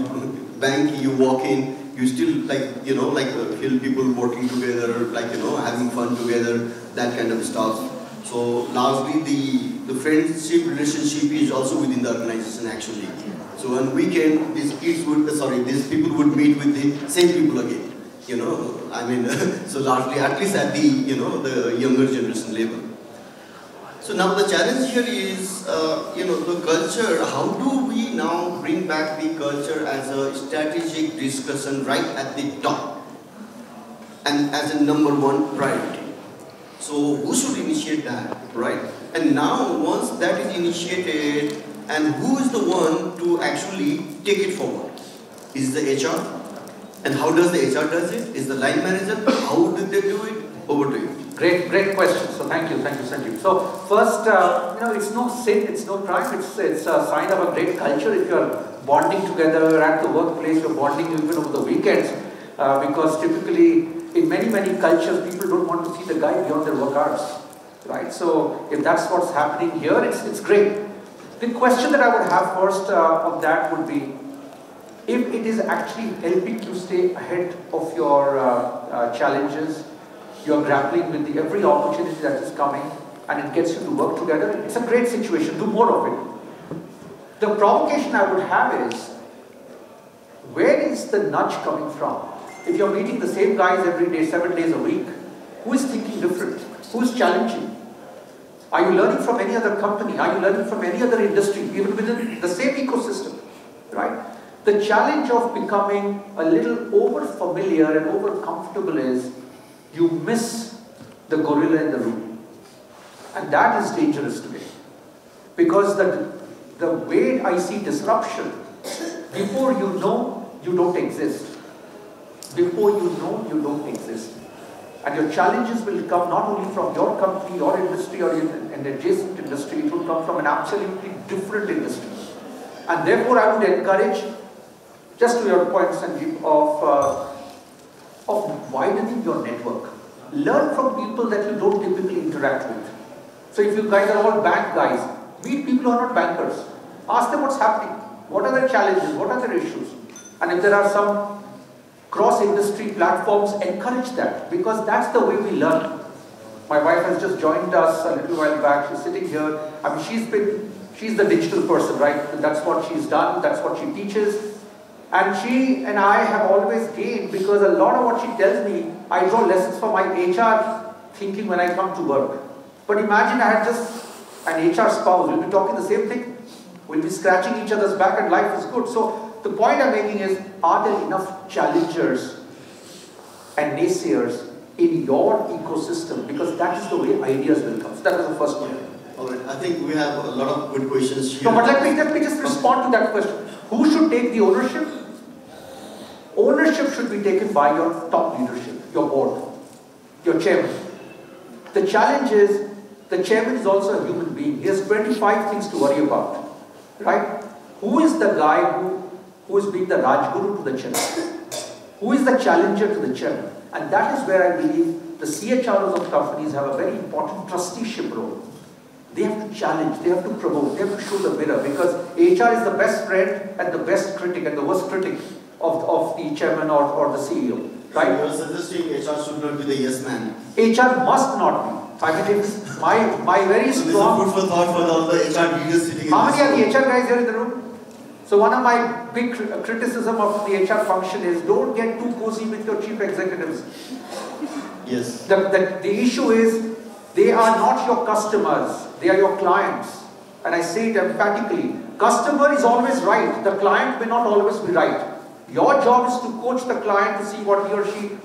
bank, you walk in, you still feel people working together, having fun together, that kind of stuff. So largely the friendship relationship is also within the organization actually. So on weekend, these people would meet with the same people again. So largely at least at the the younger generation level. So now the challenge here is, the culture. How do we now bring back the culture as a strategic discussion right at the top and as a #1 priority? So who should initiate that, right? And now once that is initiated, and who is the one to actually take it forward? Is the HR? And how does the HR does it? Is the line manager? How did they do it? Over to you. Great question. So thank you, Sanjeev. So first, it's no sin, it's no crime. It's a sign of a great culture if you're bonding together at the workplace. You're bonding even over the weekends, because typically in many cultures, people don't want to see the guy beyond their work hours, right? So if that's what's happening here, it's great. The question that I would have first on that would be, if it is actually helping you stay ahead of your challenges, you're grappling with every opportunity that is coming, and it gets you to work together, it's a great situation, do more of it. The provocation I would have is, where is the nudge coming from? If you're meeting the same guys every day, 7 days a week, who is thinking different? Who is challenging? Are you learning from any other company? Are you learning from any other industry, even within the same ecosystem, right? The challenge of becoming a little over-familiar and over-comfortable is, you miss the gorilla in the room. And that is dangerous today. Because the way I see disruption, before you know, you don't exist. Before you know, you don't exist. And your challenges will come not only from your company, your industry, or an adjacent industry, it will come from an absolutely different industry. And therefore I would encourage, just to your point, Sanjeev, of widening your network. Learn from people that you don't typically interact with. So if you guys are all bank guys, meet people who are not bankers. Ask them what's happening. What are their challenges? What are their issues? And if there are some cross-industry platforms, encourage that, because that's the way we learn. My wife has just joined us a little while back. She's sitting here. I mean, she's the digital person, right? That's what she's done. That's what she teaches. And she and I have always gained, because a lot of what she tells me, I draw lessons for my HR thinking when I come to work. But imagine I had just an HR spouse, we'll be talking the same thing. We'll be scratching each other's back and life is good. So the point I'm making is, are there enough challengers and naysayers in your ecosystem? Because that is the way ideas will come. So that was the first one. Alright, I think we have a lot of good questions here. No, but let me just respond to that question. Who should take the ownership? Ownership should be taken by your top leadership, your board, your chairman. The challenge is, the chairman is also a human being. He has 25 things to worry about, right? Who is the guy who is being the Rajguru to the chairman? Who is the challenger to the chairman? And that is where I believe the CHROs of companies have a very important trusteeship role. They have to challenge, they have to promote, they have to show the mirror, because HR is the best friend and the best critic and the worst critic of the chairman or the CEO. Right? So you are suggesting HR should not be the yes man? HR must not be. I mean, it's my very strong... So this is food for thought for all the HR leaders sitting in How this many are the HR guys here in the room? So one of my big criticism of the HR function is, don't get too cozy with your chief executives. Yes. The issue is, they are not your customers, they are your clients. And I say it emphatically, customer is always right, the client may not always be right. Your job is to coach the client to see what he or she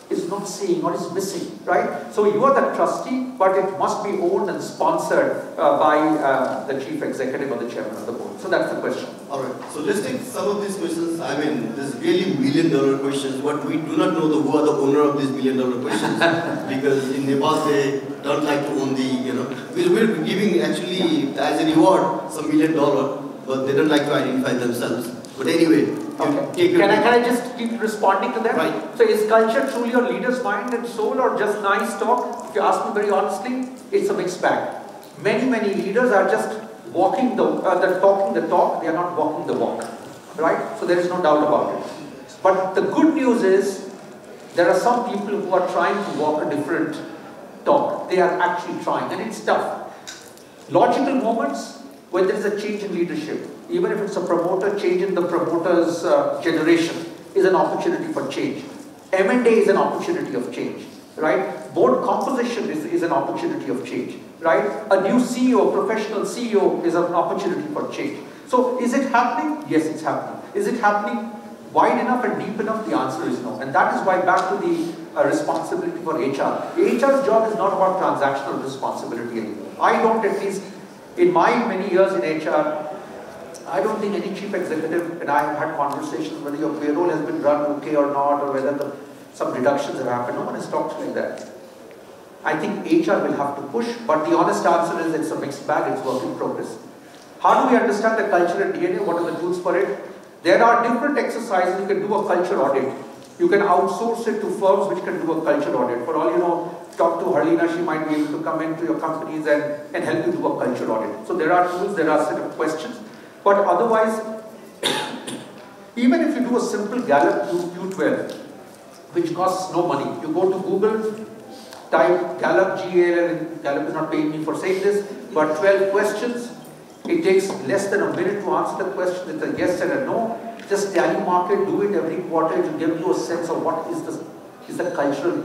is not seeing or is missing, right? So you are the trustee, but it must be owned and sponsored by the chief executive or the chairman of the board. So that's the question. Alright, so let's take some of these questions. I mean, there's really million-dollar questions, but we do not know who are the owner of these million-dollar questions. Because in Nepal, they don't like to own the, we're giving actually, as a reward, some $1 million, but they don't like to identify themselves. But anyway, okay. Can I just keep responding to that? Right. So is culture truly your leader's mind and soul, or just nice talk? If you ask me very honestly, it's a mixed bag. Many leaders are just walking they're talking the talk, they are not walking the walk. Right? So there is no doubt about it. But the good news is, there are some people who are trying to walk a different talk. They are actually trying, and it's tough. Logical moments when there is a change in leadership, even if it's a promoter, change in the promoter's generation is an opportunity for change. M&A is an opportunity of change, right? Board composition is an opportunity of change, right? A new CEO, professional CEO is an opportunity for change. So is it happening? Yes, it's happening. Is it happening wide enough and deep enough? The answer is no. And that is why, back to the responsibility for HR. HR's job is not about transactional responsibility anymore. I don't, at least in my many years in HR, I don't think any chief executive, and I have had conversations whether your payroll has been run okay or not, or whether some deductions have happened. No one has talked like that. I think HR will have to push, but the honest answer is it's a mixed bag, it's work in progress. How do we understand the culture and DNA? What are the tools for it? There are different exercises. You can do a culture audit. You can outsource it to firms which can do a culture audit. For all you know, talk to Harlina, she might be able to come into your companies and help you do a culture audit. So there are tools, there are a set of questions. But otherwise, even if you do a simple Gallup Q12, which costs no money, you go to Google, type Gallup, GAL, Gallup is not paying me for saying this, but 12 questions. It takes less than a minute to answer the question with a yes and a no. Just tally mark it, do it every quarter to give you a sense of what is the cultural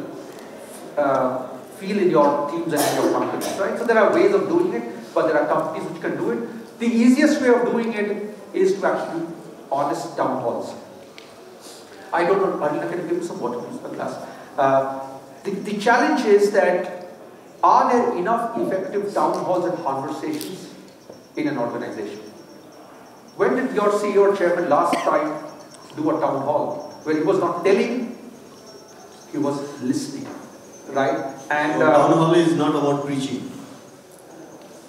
feel in your teams and in your companies, right? So there are ways of doing it, but there are companies which can do it. The easiest way of doing it is to actually do honest town halls. I don't know, Arlena, can you give me some water, please, a glass? The challenge is that, are there enough effective town halls and conversations in an organization? When did your CEO or chairman last time do a town hall? Where he was not telling, he was listening, right? And so town hall is not about preaching.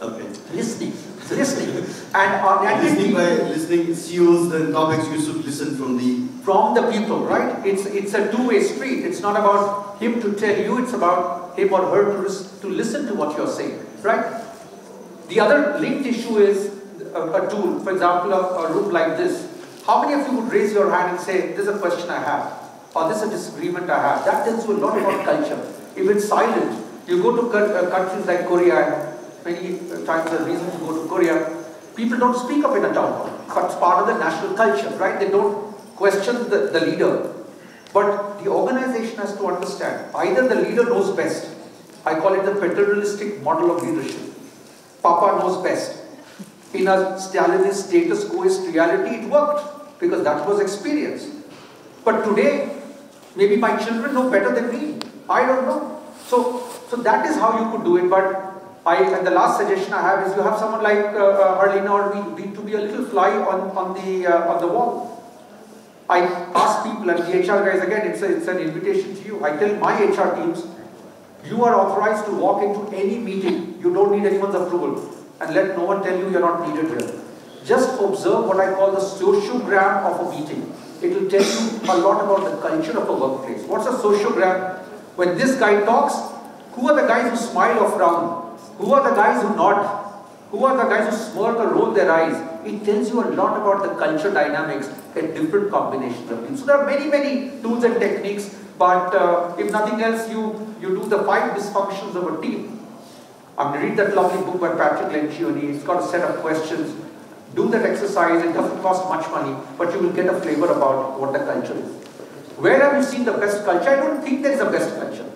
Okay. Listening. And listening by listening CEOs, the topics you should listen from the people, right? It's a two-way street. It's not about him to tell you, it's about him or her to listen to what you're saying, right? The other linked issue is a tool. For example, a room like this. How many of you would raise your hand and say, this is a question I have, or this is a disagreement I have? That tells you a lot about culture. If it's silent, you go to countries like Korea, many times the reason to go to Korea, people don't speak up in a town hall, but it's part of the national culture, right? They don't question the leader. But the organization has to understand, either the leader knows best. I call it the paternalistic model of leadership. Papa knows best. In a Stalinist status quoist reality, it worked because that was experience. But today, maybe my children know better than me. I don't know. So that is how you could do it. But and the last suggestion I have is you have someone like Arlena or me to be a little fly on the wall. I ask people, and the HR guys, again, it's an invitation to you. I tell my HR teams, you are authorized to walk into any meeting. You don't need anyone's approval. And let no one tell you you're not needed here. Just observe what I call the sociogram of a meeting. It will tell you a lot about the culture of a workplace. What's a sociogram? When this guy talks, who are the guys who smile or frown? Who are the guys who nod? Who are the guys who smirk or roll their eyes? It tells you a lot about the culture dynamics and different combinations of things. So there are many, many tools and techniques, but if nothing else, you do the 5 dysfunctions of a team. I'm going to read that lovely book by Patrick Lencioni. It's got a set of questions. Do that exercise. It doesn't cost much money, but you will get a flavor about what the culture is. Where have you seen the best culture? I don't think there is a best culture.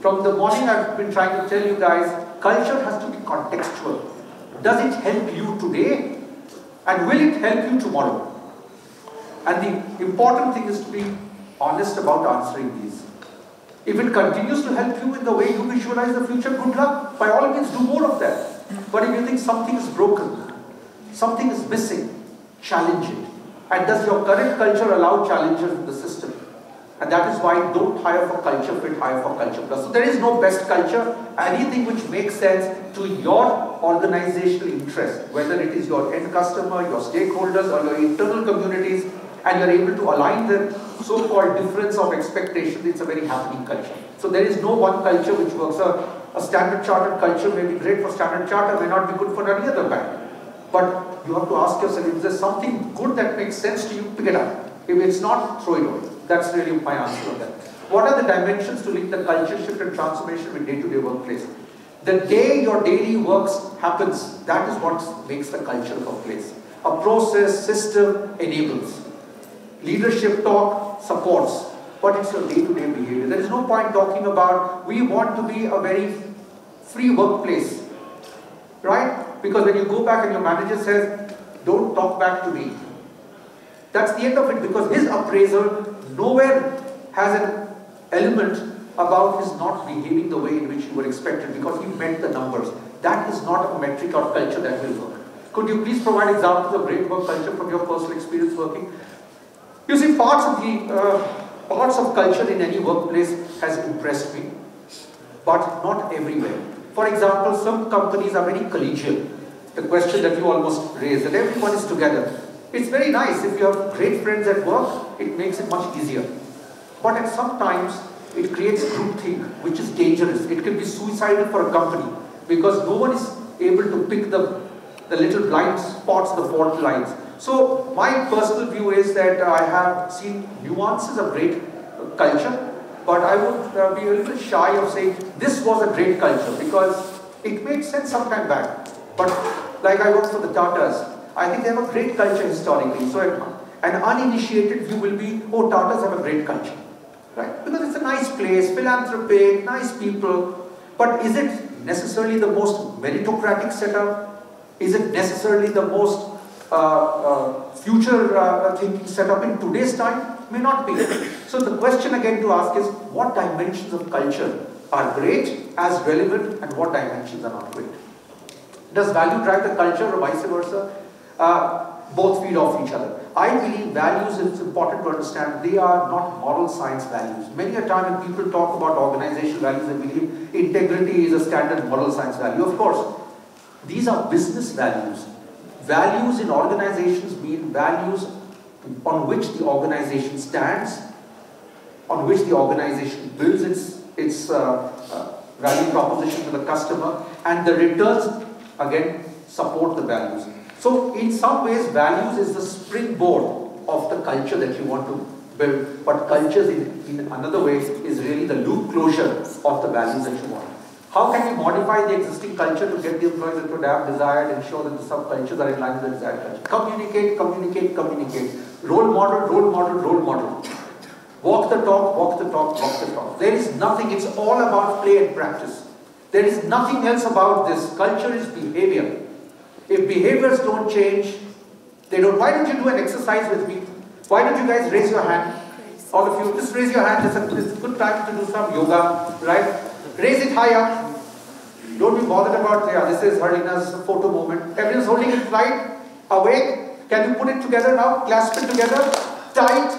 From the morning I've been trying to tell you guys, culture has to be contextual. Does it help you today? And will it help you tomorrow? And the important thing is to be honest about answering these. If it continues to help you in the way you visualize the future, good luck. By all means, do more of that. But if you think something is broken, something is missing, challenge it. And does your current culture allow challenges in the system? And that is why don't hire for culture fit, hire for culture plus. So there is no best culture. Anything which makes sense to your organizational interest, whether it is your end customer, your stakeholders, or your internal communities, and you're able to align the so-called difference of expectations, it's a very happening culture. So there is no one culture which works. A Standard Chartered culture may be great for Standard Chartered, may not be good for any other bank. But you have to ask yourself, if there's something good that makes sense to you, pick it up. If it's not, throw it away. That's really my answer on that. What are the dimensions to link the culture shift and transformation with day-to-day workplace? The day your daily works happens, that is what makes the culture of a place. A process, system enables. Leadership talk supports, but it's your day-to-day behavior. There is no point talking about, we want to be a very free workplace, right? Because when you go back and your manager says, don't talk back to me, that's the end of it, because his appraisal nowhere has an element about his not behaving the way in which you were expected, because he met the numbers. That is not a metric or culture that will work. Could you please provide examples of great work culture from your personal experience working? You see, parts of culture in any workplace has impressed me, but not everywhere. For example, some companies are very collegial. The question that you almost raised, that everyone is together. It's very nice. If you have great friends at work, it makes it much easier. But at some times, it creates groupthink, which is dangerous. It can be suicidal for a company, because no one is able to pick the little blind spots, the fault lines. So my personal view is that I have seen nuances of great culture, but I would be a little shy of saying this was a great culture, because it made sense some time back. But like I worked for the Tatas, I think they have a great culture historically. So an uninitiated view will be, oh, Tatas have a great culture, right? Because it's a nice place, philanthropic, nice people. But is it necessarily the most meritocratic setup? Is it necessarily the most future thinking setup in today's time? May not be. So the question again to ask is, what dimensions of culture are great, as relevant, and what dimensions are not great? Does value drive the culture or vice versa? Both feed off each other. I believe values, it's important to understand, they are not moral science values. Many a time when people talk about organizational values, they believe integrity is a standard moral science value. Of course, these are business values. Values in organizations mean values on which the organization stands, on which the organization builds its value proposition to the customer, and the returns, again, support the values. So in some ways, values is the springboard of the culture that you want to build, but culture in another way is really the loop closure of the values that you want. How can we modify the existing culture to get the employees into adapt, desired, ensure that the sub-cultures are in line with the desired culture? Communicate, communicate, communicate. Role model, role model, role model. Walk the talk, walk the talk, walk the talk. There is nothing, it's all about play and practice. There is nothing else about this. Culture is behavior. If behaviors don't change, they don't. Why don't you do an exercise with me? Why don't you guys raise your hand? All of you, just raise your hand. It's a good time to do some yoga, right? Raise it high up. Don't be bothered about, yeah, this is Harlina's photo moment. Everyone's holding it right, awake. Can you put it together now? Clasp it together, tight,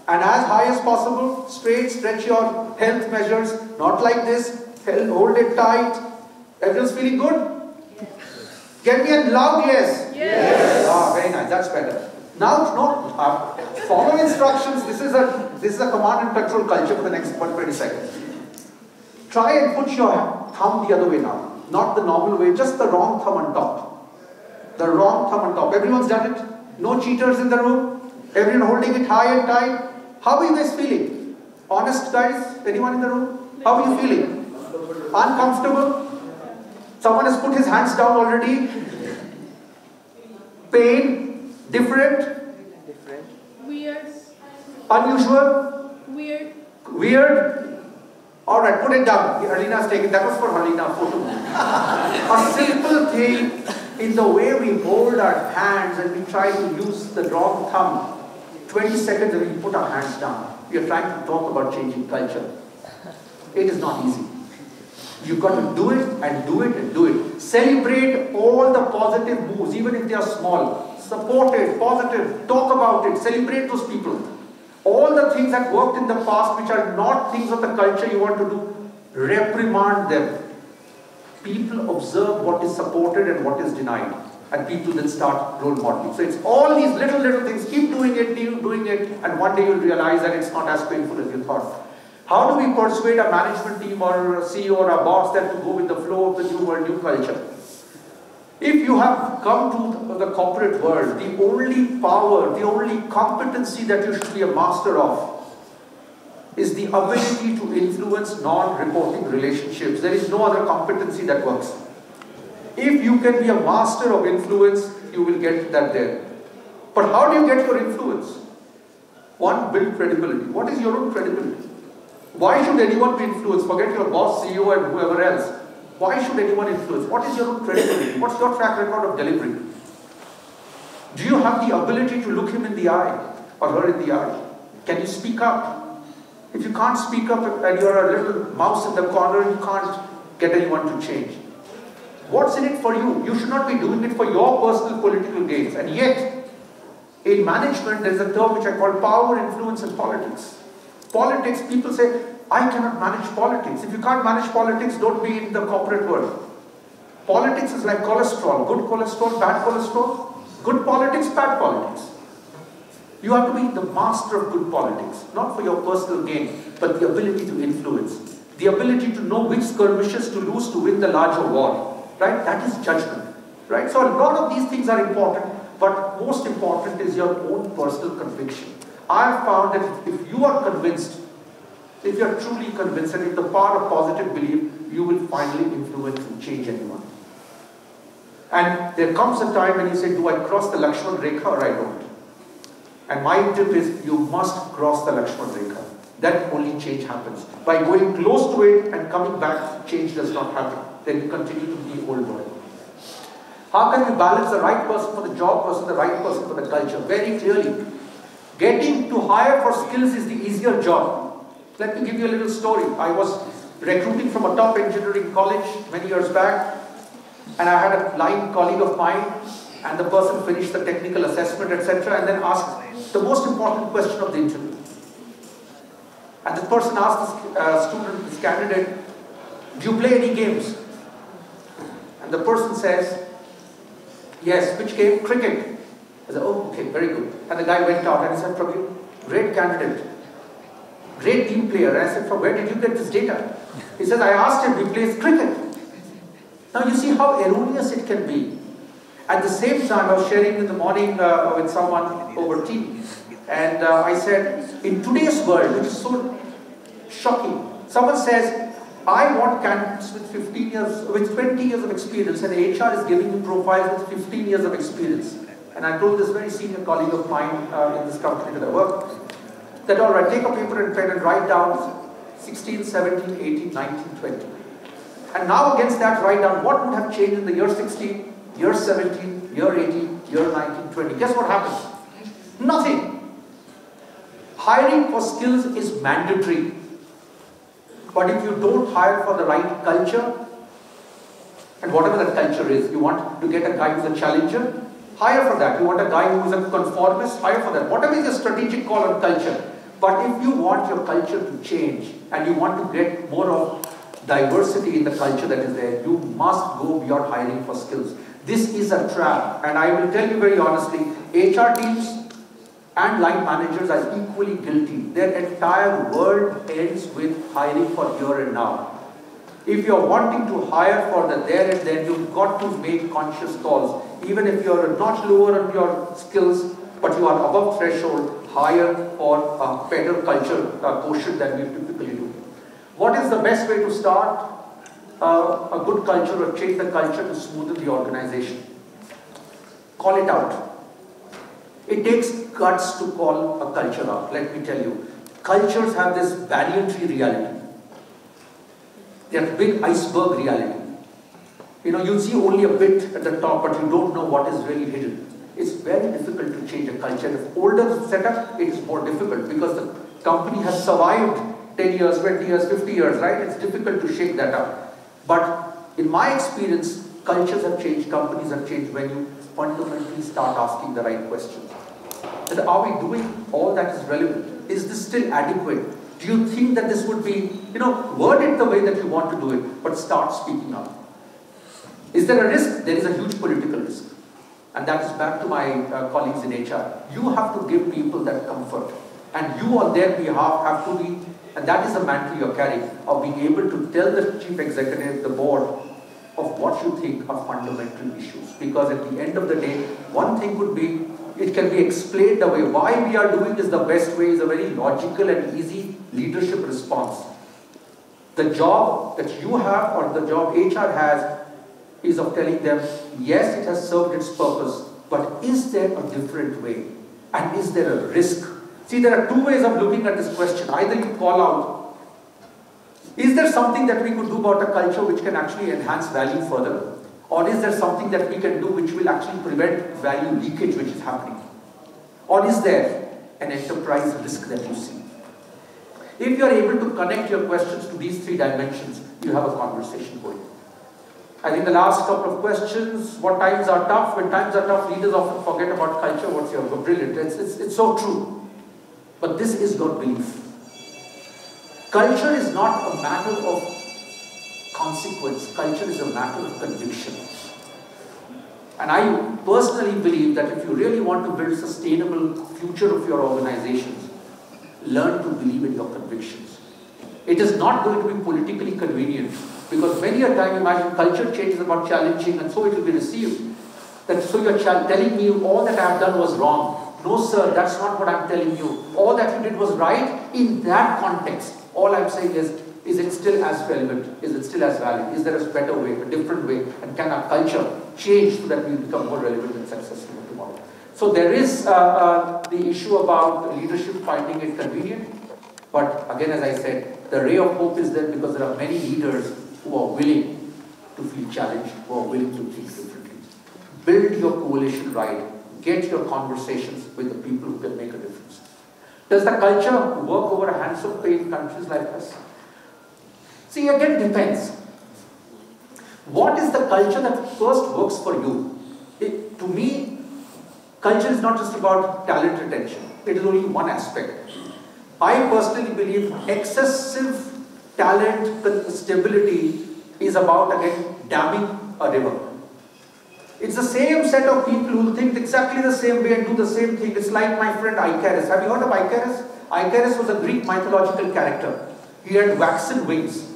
and as high as possible. Straight, stretch your health measures. Not like this. Hold it tight. Everyone's feeling good? Get me a loud yes. Yes. Ah, very nice. That's better. Now, follow instructions. This is a command and control culture for the next 20 seconds. Try and put your thumb the other way now. Not the normal way, just the wrong thumb on top. The wrong thumb on top. Everyone's done it? No cheaters in the room? Everyone holding it high and tight? How are you guys feeling? Honest guys? Anyone in the room? How are you feeling? Uncomfortable? Someone has put his hands down already? Pain? Different? Weird. Unusual? Weird. Weird? Alright, put it down. Harlina's taken. That was for Harlina photo. A simple thing in the way we hold our hands and we try to use the wrong thumb. 20 seconds and we put our hands down. We are trying to talk about changing culture. It is not easy. You've got to do it and do it and do it. Celebrate all the positive moves, even if they are small. Support it, positive, talk about it, celebrate those people. All the things that worked in the past which are not things of the culture you want to do, reprimand them. People observe what is supported and what is denied. And people then start role modeling. So it's all these little things. Keep doing it, and one day you'll realize that it's not as painful as you thought. How do we persuade a management team or a CEO or a boss that to go with the flow of the new world, new culture? If you have come to the corporate world, the only power, the only competency that you should be a master of is the ability to influence non-reporting relationships. There is no other competency that works. If you can be a master of influence, you will get that there. But how do you get your influence? One, build credibility. What is your own credibility? Why should anyone be influenced? Forget your boss, CEO and whoever else. Why should anyone influence? What is your own credibility? What's your track record of delivery? Do you have the ability to look him in the eye or her in the eye? Can you speak up? If you can't speak up and you're a little mouse in the corner, you can't get anyone to change. What's in it for you? You should not be doing it for your personal political gains. And yet, in management, there's a term which I call power, influence and politics. Politics, people say, I cannot manage politics. If you can't manage politics, don't be in the corporate world. Politics is like cholesterol. Good cholesterol, bad cholesterol. Good politics, bad politics. You have to be the master of good politics. Not for your personal gain, but the ability to influence. The ability to know which skirmishes to lose to win the larger war. Right? That is judgment. Right? So a lot of these things are important, but most important is your own personal conviction. I have found that if you are convinced, if you are truly convinced, and if the power of positive belief, you will finally influence and change anyone. And there comes a time when you say, do I cross the Lakshman Rekha or I don't? And my tip is, you must cross the Lakshman Rekha. Then only change happens. By going close to it and coming back, change does not happen. Then you continue to be old boy. How can we balance the right person for the job versus the right person for the culture? Very clearly. Getting to hire for skills is the easier job. Let me give you a little story. I was recruiting from a top engineering college many years back, and I had a line colleague of mine, and the person finished the technical assessment, etc., and then asked the most important question of the interview. And the person asked the student, this candidate, do you play any games? And the person says, yes. Which game? Cricket. I said, oh, okay, very good. And the guy went out and he said, Prabir, great candidate, great team player. And I said, from where did you get this data? He says, I asked him, he plays cricket. Now you see how erroneous it can be. At the same time, I was sharing in the morning with someone over tea. And I said, in today's world, which is so shocking, someone says, I want candidates with 15 years, with 20 years of experience, and HR is giving me profiles with 15 years of experience. And I told this very senior colleague of mine in this company that I work, that all right, take a paper and pen and write down 16, 17, 18, 19, 20. And now against that, write down what would have changed in the year 16, year 17, year 18, year 19, 20. Guess what happens? Nothing. Hiring for skills is mandatory. But if you don't hire for the right culture, and whatever that culture is, you want to get a guy who's a challenger, hire for that. You want a guy who's a conformist, hire for that. Whatever is your strategic call on culture. But if you want your culture to change, and you want to get more of diversity in the culture that is there, you must go beyond hiring for skills. This is a trap, and I will tell you very honestly, HR teams and line managers are equally guilty. Their entire world ends with hiring for here and now. If you're wanting to hire for the there and then, you've got to make conscious calls. Even if you're a notch lower on your skills, but you are above threshold, hire for a better culture quotient than we typically do. What is the best way to start a good culture or change the culture to smoothen the organization? Call it out. It takes guts to call a culture out, let me tell you. Cultures have this banyan tree reality. They have big iceberg reality. You know, you see only a bit at the top, but you don't know what is really hidden. It's very difficult to change a culture. If older setup, it is more difficult because the company has survived 10 years, 20 years, 50 years, right? It's difficult to shake that up. But in my experience, cultures have changed, companies have changed when you fundamentally start asking the right questions. And are we doing all that is relevant? Is this still adequate? Do you think that this would be, word it the way that you want to do it, but start speaking up? Is there a risk? There is a huge political risk. And that is back to my colleagues in HR. You have to give people that comfort. And you on their behalf have to be, and that is the mantle you're carrying, of being able to tell the chief executive, the board, of what you think are fundamental issues. Because at the end of the day, one thing could be, it can be explained away. Why we are doing is the best way is a very logical and easy leadership response. The job that you have or the job HR has is of telling them, yes, it has served its purpose, but is there a different way? And is there a risk? See, there are two ways of looking at this question. Either you call out, is there something that we could do about a culture which can actually enhance value further? Or is there something that we can do which will actually prevent value leakage which is happening? Or is there an enterprise risk that you see? If you are able to connect your questions to these three dimensions, you have a conversation going. I think the last couple of questions, what times are tough? When times are tough, leaders often forget about culture. What's your brilliant? It's so true. But this is your belief. Culture is not a matter of consequence. Culture is a matter of conviction. And I personally believe that if you really want to build sustainable future of your organizations, learn to believe in your convictions. It is not going to be politically convenient, because many a time, imagine, culture change is about challenging, and so it will be received. That so you're telling me all that I have done was wrong. No sir, that's not what I'm telling you. All that you did was right in that context. All I'm saying is it still as relevant? Is it still as valid? Is there a better way, a different way? And can our culture change so that we become more relevant and successful tomorrow? So there is the issue about leadership finding it convenient. But again, as I said, the ray of hope is there because there are many leaders who are willing to feel challenged, who are willing to think differently. Build your coalition right. Get your conversations with the people who can make a difference. Does the culture work over a handsome pay in countries like us? See, again, depends. What is the culture that first works for you? To me, culture is not just about talent retention. It is only one aspect. I personally believe excessive talent stability is about, again, damming a river. It's the same set of people who think exactly the same way and do the same thing. It's like my friend Icarus. Have you heard of Icarus? Icarus was a Greek mythological character. He had waxen wings.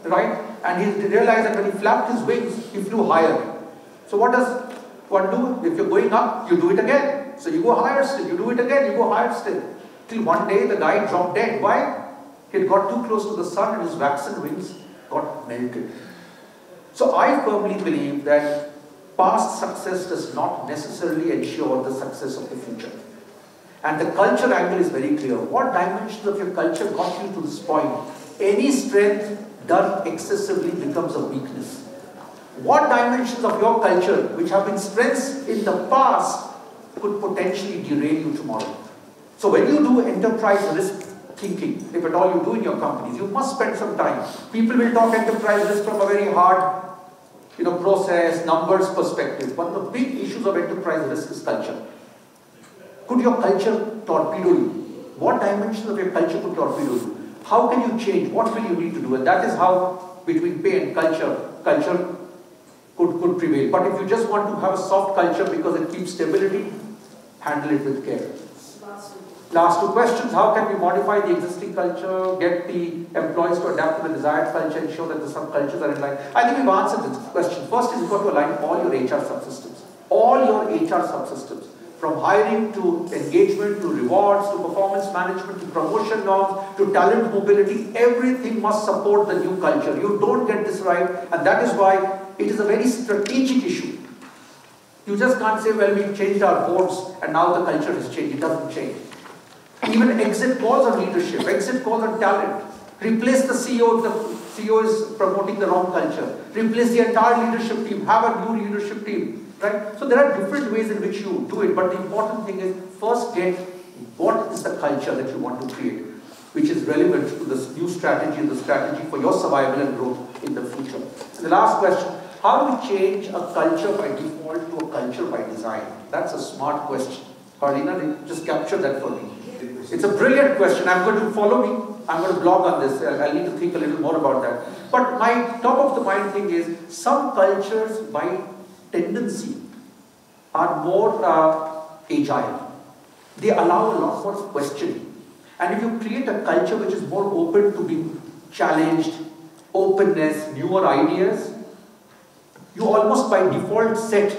Right? And he realized that when he flapped his wings, he flew higher. So what does one do? If you're going up, you do it again. So you go higher still, you do it again, you go higher still. Till one day the guy dropped dead. Why? He had got too close to the sun and his waxen wings got melted. So I firmly believe that past success does not necessarily ensure the success of the future. And the culture angle is very clear. What dimensions of your culture got you to this point? Any strength done excessively becomes a weakness. What dimensions of your culture, which have been strengths in the past, could potentially derail you tomorrow? So when you do enterprise risk thinking, if at all you do in your companies, you must spend some time. People will talk enterprise risk from a very hard, process, numbers perspective. One of the big issues of enterprise risk is culture. Could your culture torpedo you? What dimensions of your culture could torpedo you? How can you change? What will you need to do? And that is how, between pay and culture could prevail. But if you just want to have a soft culture because it keeps stability, handle it with care. Last two questions. How can we modify the existing culture, get the employees to adapt to the desired culture, ensure that the subcultures are in line? I think we've answered this question. First is you've got to align all your HR subsystems. All your HR subsystems. From hiring to engagement to rewards to performance management to promotion norms to talent mobility, everything must support the new culture. You don't get this right, and that is why it is a very strategic issue. You just can't say, well, we've changed our boards and now the culture has changed. It doesn't change. Even exit calls on leadership, exit calls on talent. Replace the CEO if the CEO is promoting the wrong culture. Replace the entire leadership team, have a new leadership team. Right? So there are different ways in which you do it, but the important thing is first get what is the culture that you want to create, which is relevant to this new strategy, the strategy for your survival and growth in the future. And the last question, how do we change a culture by default to a culture by design? That's a smart question. Harlina, just capture that for me. It's a brilliant question. I'm going to follow me. I'm going to blog on this. I'll need to think a little more about that. But my top of the mind thing is some cultures by tendency are more agile. They allow a lot more questioning. And if you create a culture which is more open to being challenged, openness, newer ideas, you almost by default set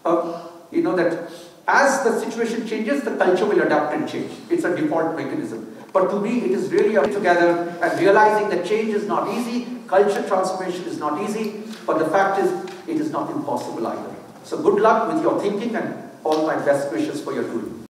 that as the situation changes, the culture will adapt and change. It's a default mechanism. But to me, it is really up together and realizing that change is not easy, culture transformation is not easy, but the fact is, it is not impossible either. So good luck with your thinking and all my best wishes for your doing.